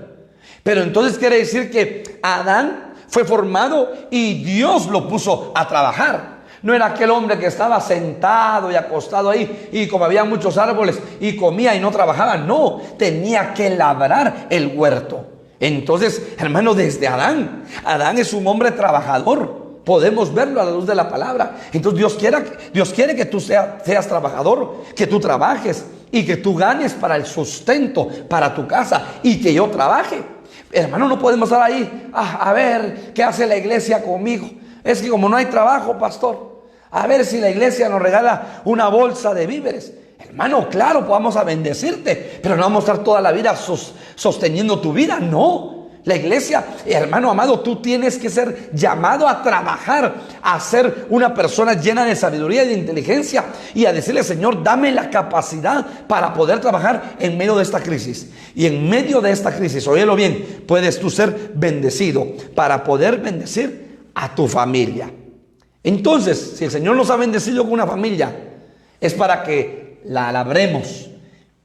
Pero entonces quiere decir que Adán fue formado y Dios lo puso a trabajar. No era aquel hombre que estaba sentado y acostado ahí y como había muchos árboles y comía y no trabajaba. No, tenía que labrar el huerto. Entonces, hermano, desde Adán es un hombre trabajador. Podemos verlo a la luz de la palabra. Entonces Dios quiere que tú seas trabajador, que tú trabajes y que tú ganes para el sustento, para tu casa y que yo trabaje. Hermano, no podemos estar ahí, a ver qué hace la iglesia conmigo. Es que como no hay trabajo, pastor, a ver si la iglesia nos regala una bolsa de víveres. Hermano, claro, vamos a bendecirte, pero no vamos a estar toda la vida sosteniendo tu vida. No, la iglesia, hermano amado, tú tienes que ser llamado a trabajar, a ser una persona llena de sabiduría y de inteligencia y a decirle, Señor, dame la capacidad para poder trabajar en medio de esta crisis. Y en medio de esta crisis, óyelo bien, puedes tú ser bendecido para poder bendecir a tu familia. Entonces, si el Señor nos ha bendecido con una familia, es para que la labremos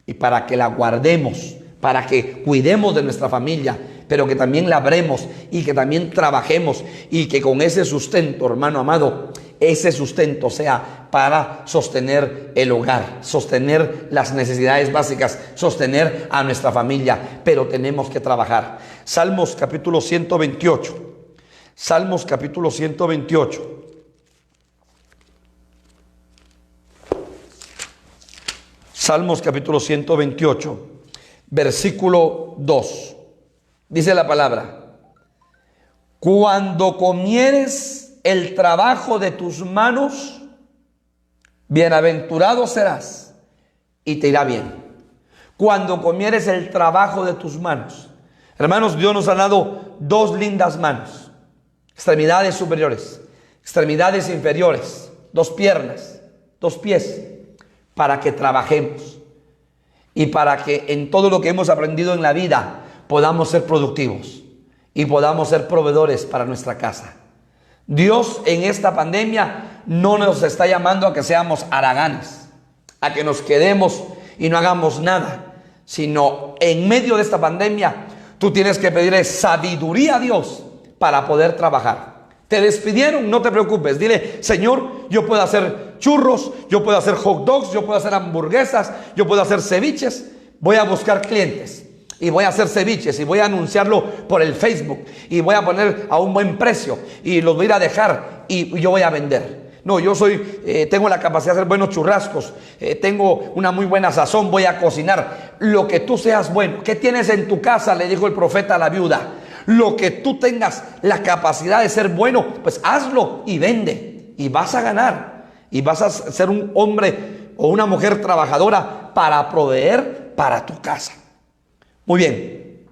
y para que la guardemos, para que cuidemos de nuestra familia, pero que también labremos y que también trabajemos y que con ese sustento, hermano amado, ese sustento sea para sostener el hogar, sostener las necesidades básicas, sostener a nuestra familia, pero tenemos que trabajar. Salmos capítulo 128. Salmos capítulo 128. Salmos capítulo 128, versículo 2. Dice la palabra: cuando comieres el trabajo de tus manos, bienaventurado serás y te irá bien. Cuando comieres el trabajo de tus manos. Hermanos, Dios nos ha dado dos lindas manos, extremidades superiores, extremidades inferiores, dos piernas, dos pies, para que trabajemos y para que en todo lo que hemos aprendido en la vida podamos ser productivos y podamos ser proveedores para nuestra casa. Dios en esta pandemia no nos está llamando a que seamos haraganes, a que nos quedemos y no hagamos nada, sino en medio de esta pandemia tú tienes que pedirle sabiduría a Dios para poder trabajar. Te despidieron, no te preocupes, dile, Señor, yo puedo hacer churros, yo puedo hacer hot dogs, yo puedo hacer hamburguesas, yo puedo hacer ceviches, voy a buscar clientes y voy a hacer ceviches y voy a anunciarlo por el Facebook y voy a poner a un buen precio y los voy a ir a dejar y yo voy a vender. No, yo tengo la capacidad de hacer buenos churrascos, tengo una muy buena sazón, voy a cocinar. Lo que tú seas bueno. ¿Qué tienes en tu casa?, le dijo el profeta a la viuda. Lo que tú tengas la capacidad de ser bueno, pues hazlo y vende y vas a ganar. Y vas a ser un hombre o una mujer trabajadora para proveer para tu casa. Muy bien.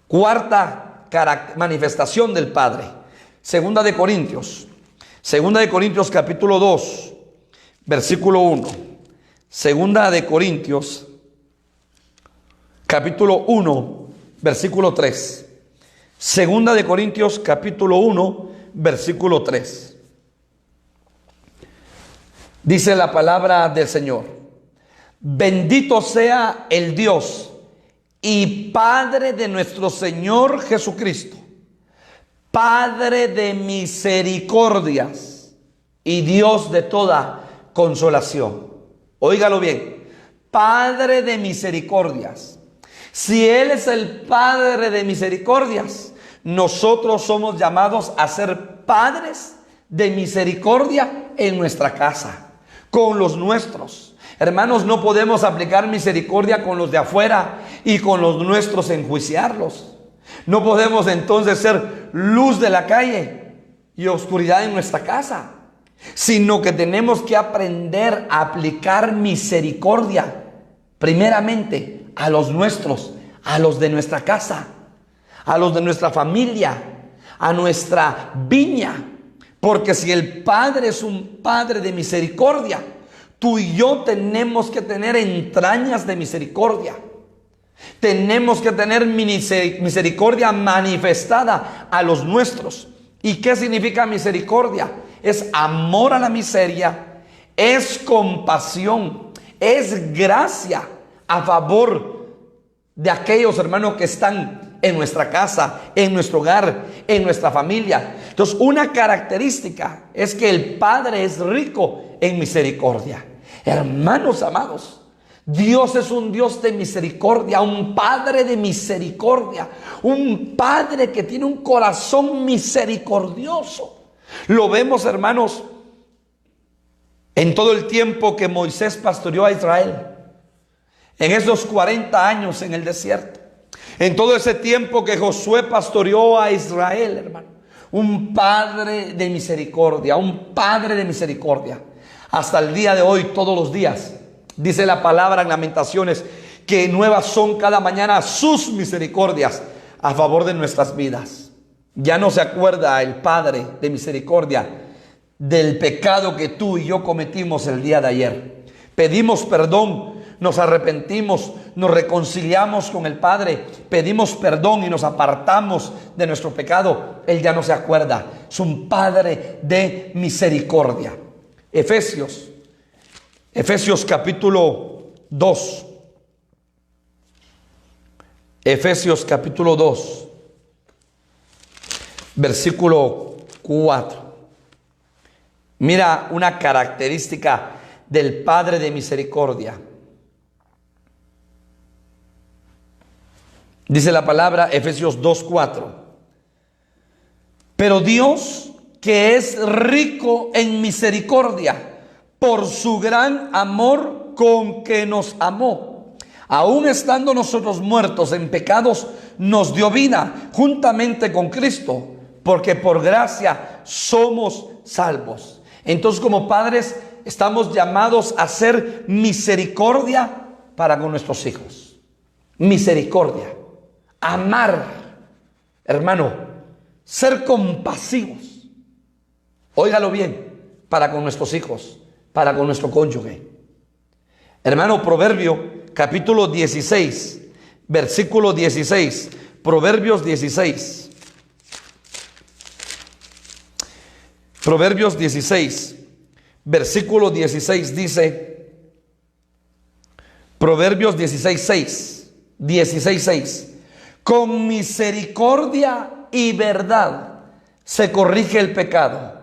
Cuarta manifestación del Padre. Segunda de Corintios capítulo 2, versículo 1. Segunda de Corintios capítulo 1, versículo 3. Segunda de Corintios capítulo 1, versículo 3. Dice la palabra del Señor: bendito sea el Dios y Padre de nuestro Señor Jesucristo, Padre de misericordias y Dios de toda consolación. Óigalo bien, Padre de misericordias. Si Él es el Padre de misericordias, nosotros somos llamados a ser padres de misericordia en nuestra casa, con los nuestros. Hermanos, no podemos aplicar misericordia con los de afuera y con los nuestros enjuiciarlos. No podemos entonces ser luz de la calle y oscuridad en nuestra casa, sino que tenemos que aprender a aplicar misericordia primeramente a los nuestros, a los de nuestra casa, a los de nuestra familia, a nuestra viña. Porque si el Padre es un Padre de misericordia, tú y yo tenemos que tener entrañas de misericordia. Tenemos que tener misericordia manifestada a los nuestros. ¿Y qué significa misericordia? Es amor a la miseria, es compasión, es gracia a favor de aquellos hermanos que están en nuestra casa, en nuestro hogar, en nuestra familia. Entonces, una característica es que el Padre es rico en misericordia. Hermanos amados, Dios es un Dios de misericordia, un Padre de misericordia, un Padre que tiene un corazón misericordioso. Lo vemos, hermanos, en todo el tiempo que Moisés pastoreó a Israel, en esos 40 años en el desierto, en todo ese tiempo que Josué pastoreó a Israel, hermano. Un Padre de misericordia, un Padre de misericordia. Hasta el día de hoy, todos los días, dice la palabra en Lamentaciones, que nuevas son cada mañana sus misericordias a favor de nuestras vidas. Ya no se acuerda el Padre de misericordia del pecado que tú y yo cometimos el día de ayer. Pedimos perdón, nos arrepentimos, nos reconciliamos con el Padre, pedimos perdón y nos apartamos de nuestro pecado. Él ya no se acuerda. Es un Padre de misericordia. Efesios capítulo 2. Efesios capítulo 2, versículo 4. Mira una característica del Padre de misericordia. Dice la palabra, Efesios 2:4. Pero Dios, que es rico en misericordia, por su gran amor con que nos amó, aun estando nosotros muertos en pecados, nos dio vida juntamente con Cristo, porque por gracia somos salvos. Entonces, como padres, estamos llamados a hacer misericordia para con nuestros hijos. Misericordia. Amar, hermano, ser compasivos. Óigalo bien, para con nuestros hijos, para con nuestro cónyuge. Hermano, Proverbio capítulo 16, versículo 16. Proverbios 16. Proverbios 16, versículo 16 dice, Proverbios 16:6, 16:6. Con misericordia y verdad se corrige el pecado,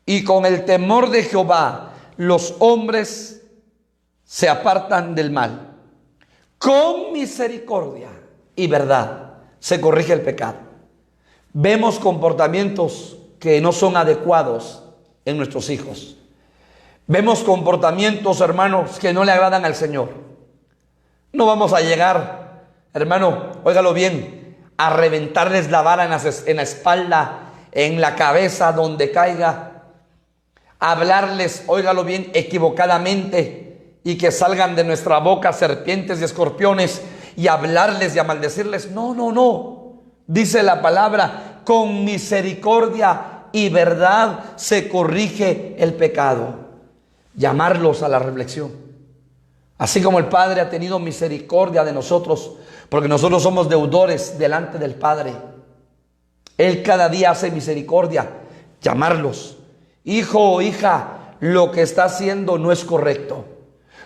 y con el temor de Jehová los hombres se apartan del mal. con misericordia y verdad se corrige el pecado. Vemos comportamientos que no son adecuados en nuestros hijos. Vemos comportamientos, hermanos, que no le agradan al Señor. No vamos a llegar, hermano, óigalo bien, a reventarles la vara en la espalda, en la cabeza, donde caiga. A hablarles, óigalo bien, equivocadamente, y que salgan de nuestra boca serpientes y escorpiones, y hablarles y a maldecirles. No, no, no. Dice la palabra, con misericordia y verdad se corrige el pecado. Llamarlos a la reflexión. Así como el Padre ha tenido misericordia de nosotros, porque nosotros somos deudores delante del Padre. Él cada día hace misericordia. Llamarlos. Hijo o hija, lo que está haciendo no es correcto.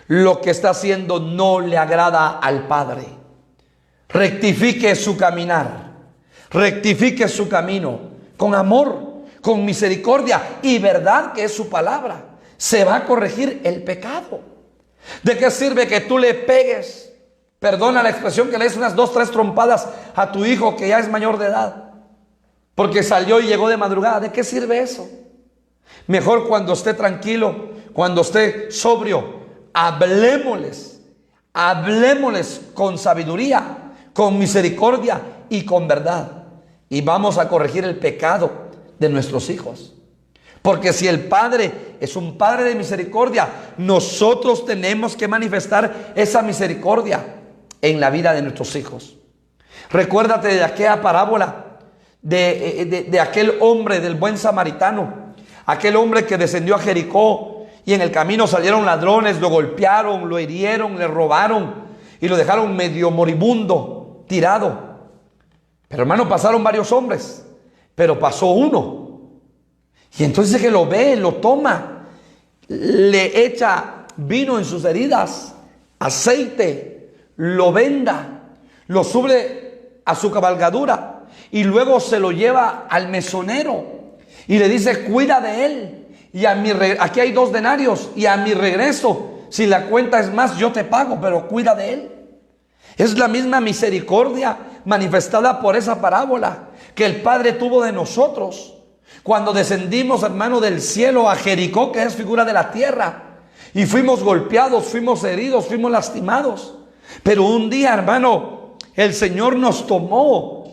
Lo que está haciendo no le agrada al Padre. Rectifique su caminar. Rectifique su camino. Con amor, con misericordia y verdad, que es su palabra. Se va a corregir el pecado. ¿De qué sirve que tú le pegues? Perdona la expresión, que le des unas 2, 3 trompadas a tu hijo que ya es mayor de edad, porque salió y llegó de madrugada. ¿De qué sirve eso? Mejor cuando esté tranquilo, cuando esté sobrio, hablémosles con sabiduría, con misericordia y con verdad. Y vamos a corregir el pecado de nuestros hijos. Porque si el Padre es un Padre de misericordia, nosotros tenemos que manifestar esa misericordia en la vida de nuestros hijos. Recuérdate de aquella parábola de aquel hombre, del buen samaritano, aquel hombre que descendió a Jericó y en el camino salieron ladrones, lo golpearon, lo hirieron, le robaron y lo dejaron medio moribundo, tirado. Pero hermano, pasaron varios hombres, pero pasó uno. Y entonces que lo ve, lo toma, le echa vino en sus heridas, aceite, lo venda, lo sube a su cabalgadura y luego se lo lleva al mesonero y le dice: cuida de él, y aquí hay 2 denarios, y a mi regreso, si la cuenta es más, yo te pago, pero cuida de él. Es la misma misericordia manifestada por esa parábola que el Padre tuvo de nosotros cuando descendimos, hermano, del cielo a Jericó, que es figura de la tierra, y fuimos golpeados, fuimos heridos, fuimos lastimados. Pero un día, hermano, el Señor nos tomó,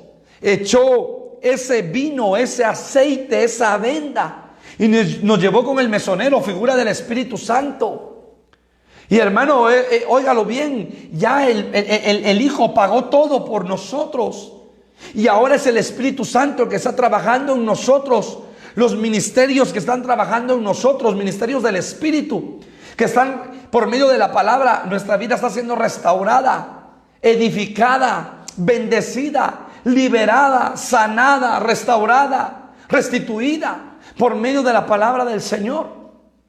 echó ese vino, ese aceite, esa venda, y nos llevó con el mesonero, figura del Espíritu Santo. Y hermano, óigalo bien, ya el Hijo pagó todo por nosotros. Y ahora es el Espíritu Santo que está trabajando en nosotros. Los ministerios que están trabajando en nosotros, ministerios del Espíritu, que están por medio de la palabra, nuestra vida está siendo restaurada, edificada, bendecida, liberada, sanada, restaurada, restituida por medio de la palabra del Señor.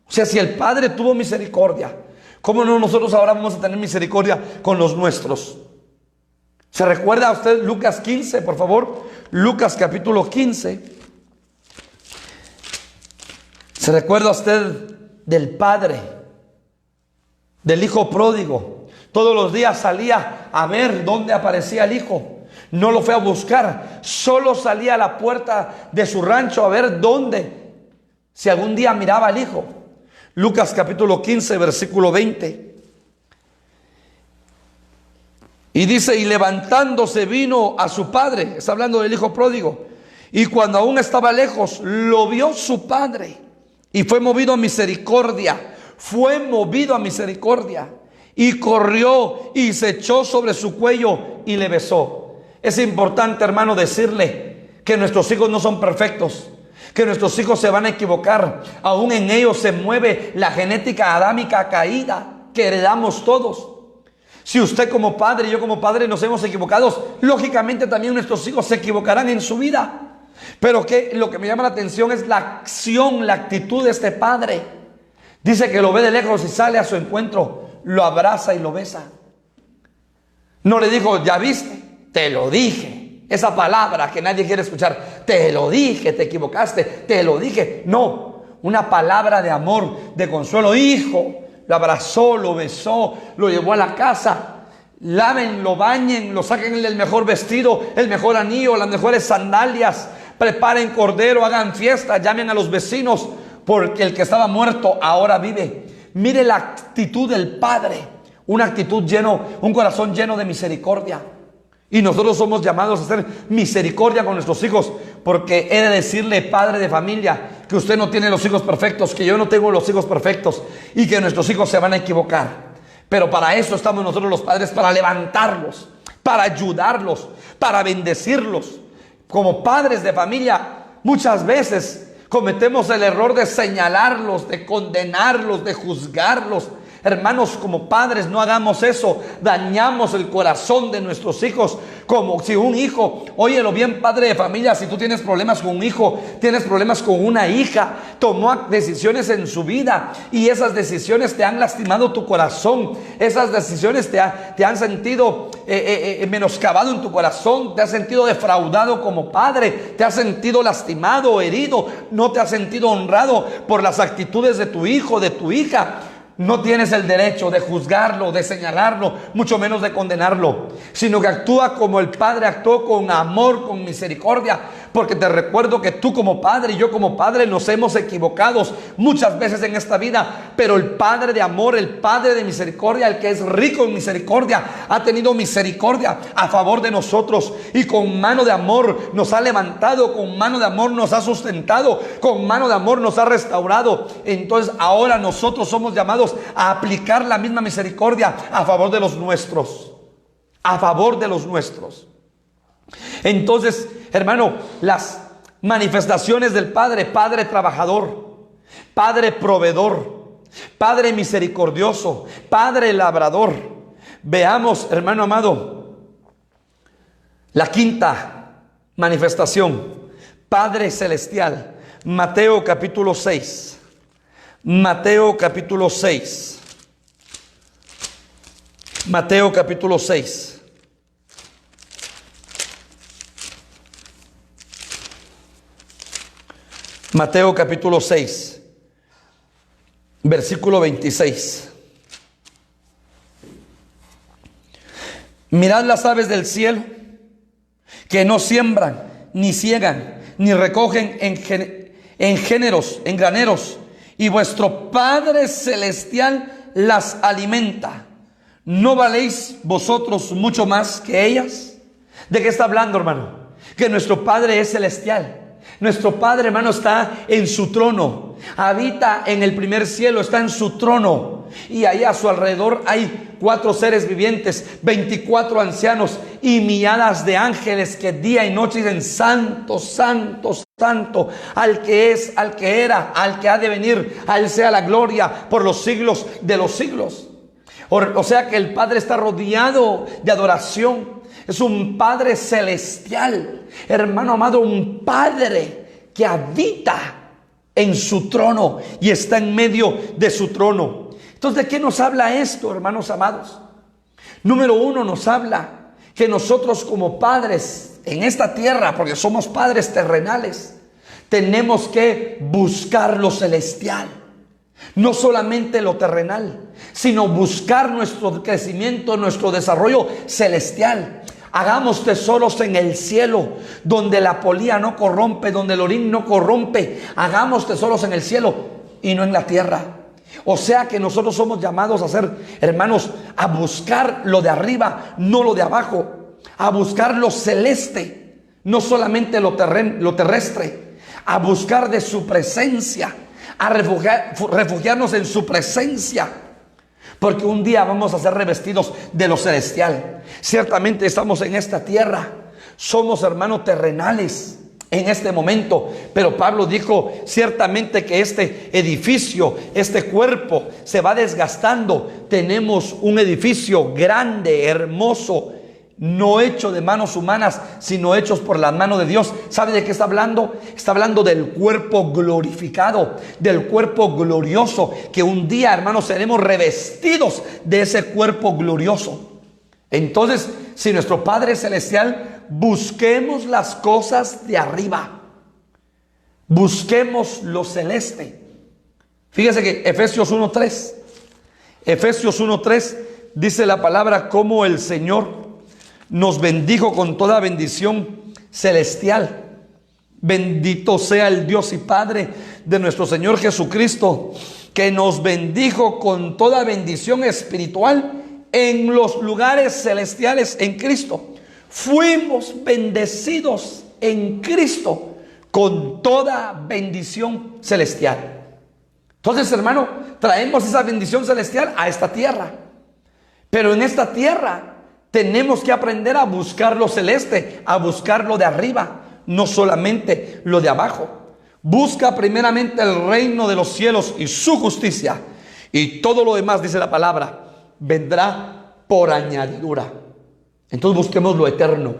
O sea, si el Padre tuvo misericordia, ¿cómo no nosotros ahora vamos a tener misericordia con los nuestros? ¿Se recuerda a usted Lucas 15, por favor? Lucas capítulo 15. ¿Se recuerda usted del padre, del hijo pródigo? Todos los días salía a ver dónde aparecía el hijo. No lo fue a buscar, solo salía a la puerta de su rancho a ver dónde, si algún día miraba al hijo. Lucas capítulo 15, versículo 20. Y dice: y levantándose vino a su padre. Está hablando del hijo pródigo. Y cuando aún estaba lejos, lo vio su padre. Y fue movido a misericordia. Fue movido a misericordia. Y corrió y se echó sobre su cuello y le besó. Es importante, hermano, decirle que nuestros hijos no son perfectos, que nuestros hijos se van a equivocar. Aún en ellos se mueve la genética adámica caída que heredamos todos. Si usted como padre y yo como padre nos hemos equivocado, lógicamente también nuestros hijos se equivocarán en su vida. Pero lo que me llama la atención es la acción, la actitud de este padre. Dice que lo ve de lejos y sale a su encuentro, lo abraza y lo besa. No le dijo: ya viste, te lo dije. Esa palabra que nadie quiere escuchar, te lo dije, te equivocaste, te lo dije. No, una palabra de amor, de consuelo. Hijo, lo abrazó, lo besó, lo llevó a la casa, lávenlo, bañenlo, sáquenle el mejor vestido, el mejor anillo, las mejores sandalias, preparen cordero, hagan fiesta, llamen a los vecinos, porque el que estaba muerto ahora vive. Mire la actitud del Padre, un corazón lleno de misericordia. Y nosotros somos llamados a hacer misericordia con nuestros hijos, porque he de decirle, padre de familia, que usted no tiene los hijos perfectos, que yo no tengo los hijos perfectos, y que nuestros hijos se van a equivocar. Pero para eso estamos nosotros los padres, para levantarlos, para ayudarlos, para bendecirlos. Como padres de familia, muchas veces cometemos el error de señalarlos, de condenarlos, de juzgarlos. Hermanos, como padres no hagamos eso. Dañamos el corazón de nuestros hijos. Como si un hijo, óyelo bien, padre de familia, si tú tienes problemas con un hijo, tienes problemas con una hija, tomó decisiones en su vida y esas decisiones te han lastimado tu corazón. Esas decisiones te han sentido menoscabado en tu corazón, te has sentido defraudado como padre, te has sentido lastimado, herido, no te has sentido honrado por las actitudes de tu hijo, de tu hija. No tienes el derecho de juzgarlo, de señalarlo, mucho menos de condenarlo, sino que actúa como el Padre actuó, con amor, con misericordia. Porque te recuerdo que tú como padre y yo como padre nos hemos equivocado muchas veces en esta vida, pero el Padre de amor, el Padre de misericordia, el que es rico en misericordia, ha tenido misericordia a favor de nosotros, y con mano de amor nos ha levantado, con mano de amor nos ha sustentado, con mano de amor nos ha restaurado. Entonces ahora nosotros somos llamados a aplicar la misma misericordia a favor de los nuestros, a favor de los nuestros. Entonces, hermano, las manifestaciones del Padre: Padre trabajador, Padre proveedor, Padre misericordioso, Padre labrador. Veamos, hermano amado, la quinta manifestación: Padre celestial. Mateo capítulo 6. Mateo capítulo 6. Mateo capítulo 6. Mateo capítulo 6, versículo 26. Mirad las aves del cielo, que no siembran, ni ciegan, ni recogen en graneros, y vuestro Padre celestial las alimenta. ¿No valéis vosotros mucho más que ellas? ¿De qué está hablando, hermano? Que nuestro Padre es celestial. Nuestro Padre, hermano, está en su trono, habita en el primer cielo, está en su trono, y ahí a su alrededor hay 4 seres vivientes, 24 ancianos y milladas de ángeles que día y noche dicen: santo, santo, santo, al que es, al que era, al que ha de venir, a él sea la gloria por los siglos de los siglos. O sea que el Padre está rodeado de adoración. Es un Padre celestial, hermano amado, un Padre que habita en su trono y está en medio de su trono. Entonces, ¿de qué nos habla esto, hermanos amados? Número 1, nos habla que nosotros como padres en esta tierra, porque somos padres terrenales, tenemos que buscar lo celestial. No solamente lo terrenal, sino buscar nuestro crecimiento, nuestro desarrollo celestial. Hagamos tesoros en el cielo, donde la polía no corrompe, donde el orín no corrompe. Hagamos tesoros en el cielo y no en la tierra. O sea que nosotros somos llamados a ser, hermanos, a buscar lo de arriba, no lo de abajo. A buscar lo celeste, no solamente lo terrestre. A buscar de su presencia, a refugiarnos en su presencia. Porque un día vamos a ser revestidos de lo celestial. Ciertamente estamos en esta tierra, somos hermanos terrenales en este momento, pero Pablo dijo ciertamente que este edificio, este cuerpo se va desgastando. Tenemos un edificio grande, hermoso, no hecho de manos humanas, sino hechos por la mano de Dios. ¿Sabe de qué está hablando? Está hablando del cuerpo glorificado, del cuerpo glorioso, que un día, hermanos, seremos revestidos de ese cuerpo glorioso. Entonces, si nuestro Padre Celestial, busquemos las cosas de arriba, busquemos lo celeste. Fíjese que Efesios 1:3 dice la palabra, cómo el Señor nos bendijo con toda bendición celestial. Bendito sea el Dios y Padre de nuestro Señor Jesucristo, que nos bendijo con toda bendición espiritual en los lugares celestiales en Cristo. Fuimos bendecidos en Cristo con toda bendición celestial. Entonces, hermano, traemos esa bendición celestial a esta tierra. Pero en esta tierra tenemos que aprender a buscar lo celeste, a buscar lo de arriba, no solamente lo de abajo. Busca primeramente el reino de los cielos y su justicia, y todo lo demás, dice la palabra, vendrá por añadidura. Entonces busquemos lo eterno,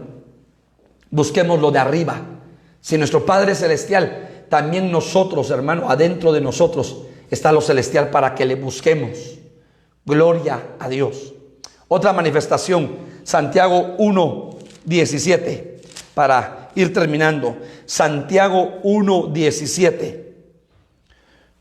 busquemos lo de arriba. Si nuestro Padre Celestial, también nosotros, hermano, adentro de nosotros está lo celestial para que le busquemos. Gloria a Dios. Otra manifestación, Santiago 1:17, para ir terminando. Santiago 1:17.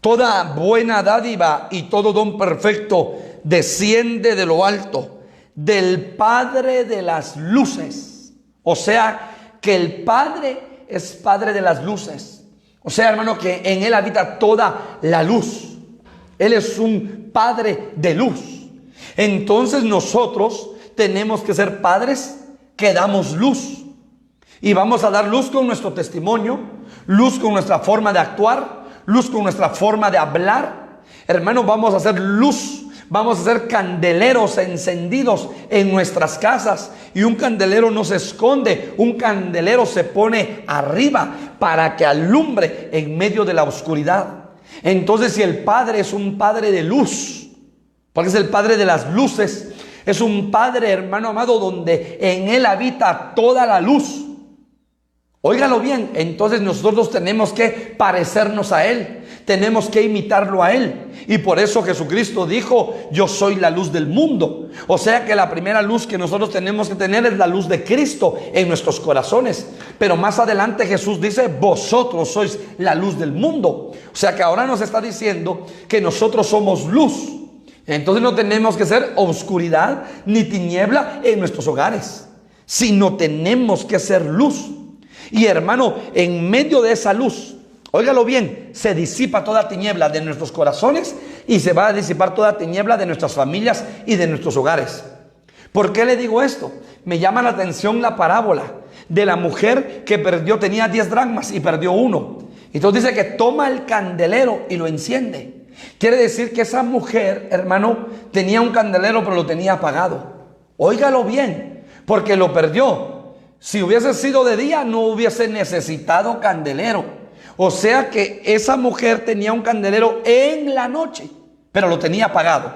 Toda buena dádiva y todo don perfecto desciende de lo alto, del Padre de las luces. O sea, que el Padre es Padre de las luces. O sea, hermano, que en Él habita toda la luz. Él es un Padre de luz. Entonces nosotros tenemos que ser padres que damos luz. Y vamos a dar luz con nuestro testimonio, luz con nuestra forma de actuar, luz con nuestra forma de hablar. Hermanos, vamos a hacer luz. Vamos a ser candeleros encendidos en nuestras casas. Y un candelero no se esconde, un candelero se pone arriba para que alumbre en medio de la oscuridad. Entonces, si el Padre es un Padre de luz, porque es el Padre de las luces, es un Padre, hermano amado, donde en Él habita toda la luz. Óigalo bien, entonces nosotros tenemos que parecernos a Él, tenemos que imitarlo a Él. Y por eso Jesucristo dijo, yo soy la luz del mundo. O sea que la primera luz que nosotros tenemos que tener es la luz de Cristo en nuestros corazones. Pero más adelante Jesús dice, vosotros sois la luz del mundo. O sea que ahora nos está diciendo que nosotros somos luz. Entonces no tenemos que ser oscuridad ni tiniebla en nuestros hogares, sino tenemos que ser luz. Y hermano, en medio de esa luz, óigalo bien, se disipa toda tiniebla de nuestros corazones y se va a disipar toda tiniebla de nuestras familias y de nuestros hogares. ¿Por qué le digo esto? Me llama la atención la parábola de la mujer que tenía 10 dracmas y perdió 1. Entonces dice que toma el candelero y lo enciende. Quiere decir que esa mujer, hermano, tenía un candelero pero lo tenía apagado. Óigalo bien, porque lo perdió. Si hubiese sido de día, no hubiese necesitado candelero. O sea que esa mujer tenía un candelero en la noche, pero lo tenía apagado.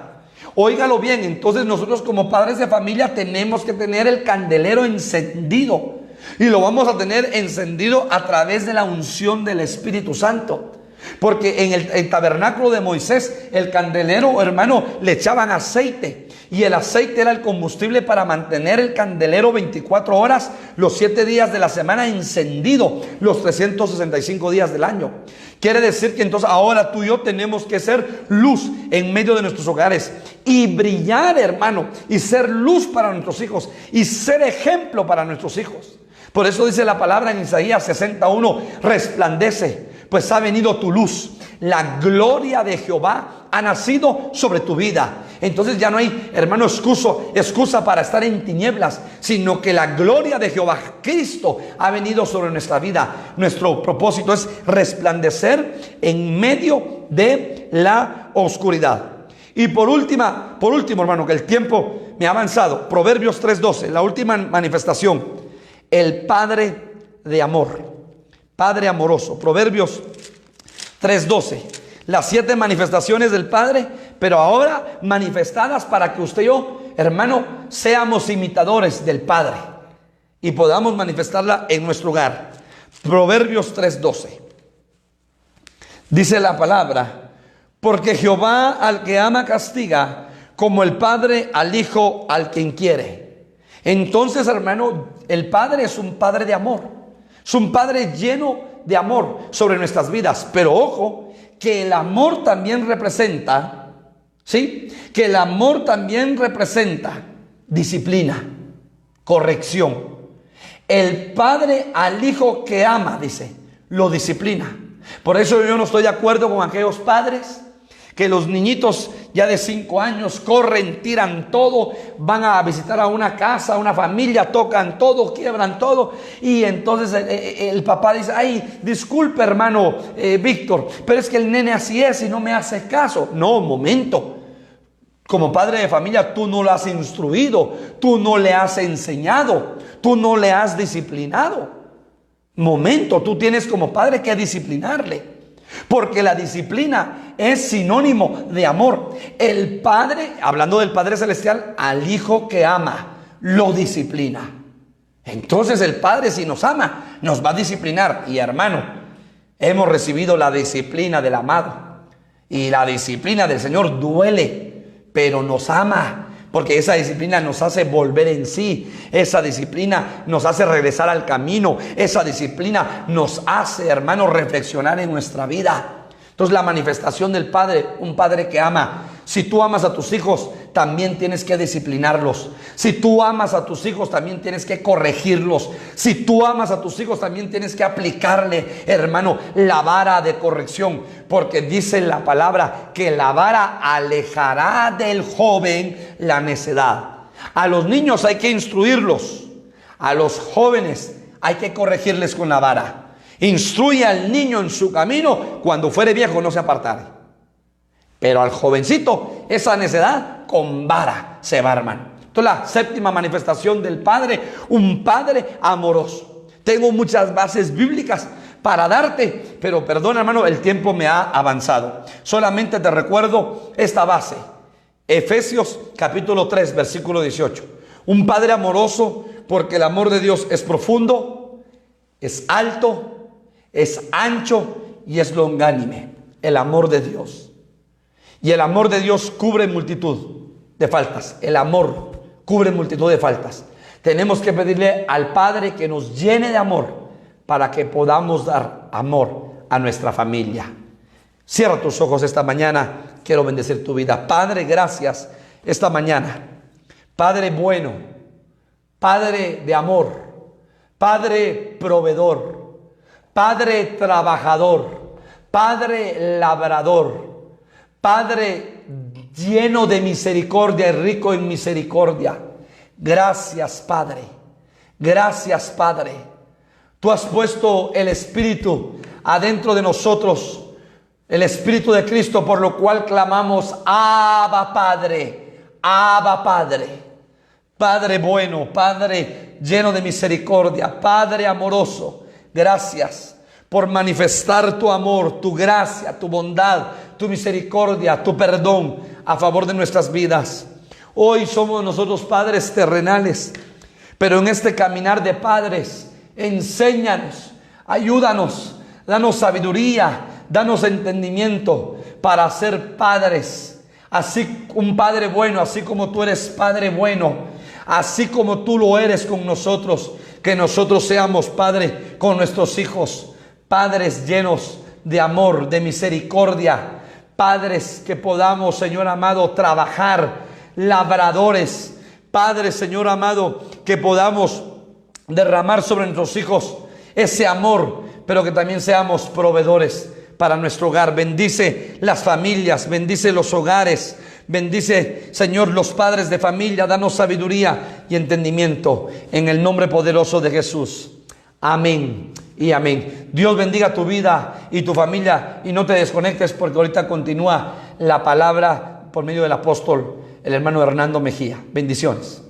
Óigalo bien, entonces nosotros como padres de familia tenemos que tener el candelero encendido. Y lo vamos a tener encendido a través de la unción del Espíritu Santo. Porque en el tabernáculo de Moisés, el candelero, hermano, le echaban aceite. Y el aceite era el combustible para mantener el candelero 24 horas, los 7 días de la semana encendido, los 365 días del año. Quiere decir que entonces ahora tú y yo tenemos que ser luz en medio de nuestros hogares. Y brillar, hermano, y ser luz para nuestros hijos. Y ser ejemplo para nuestros hijos. Por eso dice la palabra en Isaías 61, resplandece, pues ha venido tu luz. La gloria de Jehová ha nacido sobre tu vida. Entonces ya no hay, hermano, excusa para estar en tinieblas, sino que la gloria de Jehová, Cristo, ha venido sobre nuestra vida. Nuestro propósito es resplandecer en medio de la oscuridad. Y por último, hermano, que el tiempo me ha avanzado, Proverbios 3:12, la última manifestación. El Padre de amor, Padre amoroso. Proverbios 3:12. Las 7 manifestaciones del Padre, pero ahora manifestadas para que usted y yo, hermano, seamos imitadores del Padre y podamos manifestarla en nuestro hogar. Proverbios 3:12. Dice la palabra, porque Jehová al que ama castiga, como el Padre al Hijo al quien quiere. Entonces, hermano, el Padre es un Padre de amor. Es un Padre lleno de amor sobre nuestras vidas. Pero ojo, que el amor también representa ¿sí? Que el amor también representa disciplina, corrección. El padre al hijo que ama, dice, lo disciplina. Por eso yo no estoy de acuerdo con aquellos padres que los niñitos ya de 5 años corren, tiran todo, van a visitar a una casa, a una familia, tocan todo, quiebran todo, y entonces el papá dice: ay, disculpe hermano Víctor, pero es que el nene así es y no me hace caso. No, momento. Como padre de familia, tú no lo has instruido, tú no le has enseñado, tú no le has disciplinado. Momento, tú tienes como padre que disciplinarle. Porque la disciplina es sinónimo de amor. El Padre, hablando del Padre Celestial, al Hijo que ama, lo disciplina. Entonces el Padre, si nos ama, nos va a disciplinar. Y hermano, hemos recibido la disciplina del amado. Y la disciplina del Señor duele, pero nos ama. Porque esa disciplina nos hace volver en sí. Esa disciplina nos hace regresar al camino. Esa disciplina nos hace, hermanos, reflexionar en nuestra vida. Entonces la manifestación del Padre, un Padre que ama. Si tú amas a tus hijos, también tienes que disciplinarlos. Si tú amas a tus hijos, también tienes que corregirlos. Si tú amas a tus hijos, también tienes que aplicarle, hermano, la vara de corrección. Porque dice la palabra que la vara alejará del joven la necedad. A los niños hay que instruirlos. A los jóvenes hay que corregirles con la vara. Instruye al niño en su camino, cuando fuere viejo no se apartará. Pero al jovencito, esa necedad con vara se va, hermano. Entonces la séptima manifestación del Padre, un Padre amoroso. Tengo muchas bases bíblicas para darte, pero perdón, hermano, el tiempo me ha avanzado. Solamente te recuerdo esta base. Efesios capítulo 3, versículo 18. Un Padre amoroso, porque el amor de Dios es profundo, es alto, es ancho y es longánime. El amor de Dios. Y el amor de Dios cubre multitud de faltas. El amor cubre multitud de faltas. Tenemos que pedirle al Padre que nos llene de amor para que podamos dar amor a nuestra familia. Cierra tus ojos esta mañana. Quiero bendecir tu vida. Padre, gracias esta mañana. Padre bueno, Padre de amor, Padre proveedor, Padre trabajador, Padre labrador, Padre lleno de misericordia y rico en misericordia. Gracias, Padre. Gracias, Padre. Tú has puesto el Espíritu adentro de nosotros, el Espíritu de Cristo, por lo cual clamamos: Abba, Padre, Abba, Padre. Padre bueno, Padre lleno de misericordia, Padre amoroso. Gracias por manifestar tu amor, tu gracia, tu bondad, tu misericordia, tu perdón a favor de nuestras vidas. Hoy somos nosotros padres terrenales, pero en este caminar de padres, enséñanos, ayúdanos, danos sabiduría, danos entendimiento para ser padres. Así, un Padre bueno, así como tú eres Padre bueno, así como tú lo eres con nosotros, que nosotros seamos Padre con nuestros hijos. Padres llenos de amor, de misericordia. Padres que podamos, Señor amado, trabajar. Labradores. Padres, Señor amado, que podamos derramar sobre nuestros hijos ese amor, pero que también seamos proveedores para nuestro hogar. Bendice las familias, bendice los hogares. Bendice, Señor, los padres de familia. Danos sabiduría y entendimiento en el nombre poderoso de Jesús. Amén y amén. Dios bendiga tu vida y tu familia, y no te desconectes, porque ahorita continúa la palabra por medio del apóstol, el hermano Hernando Mejía. Bendiciones.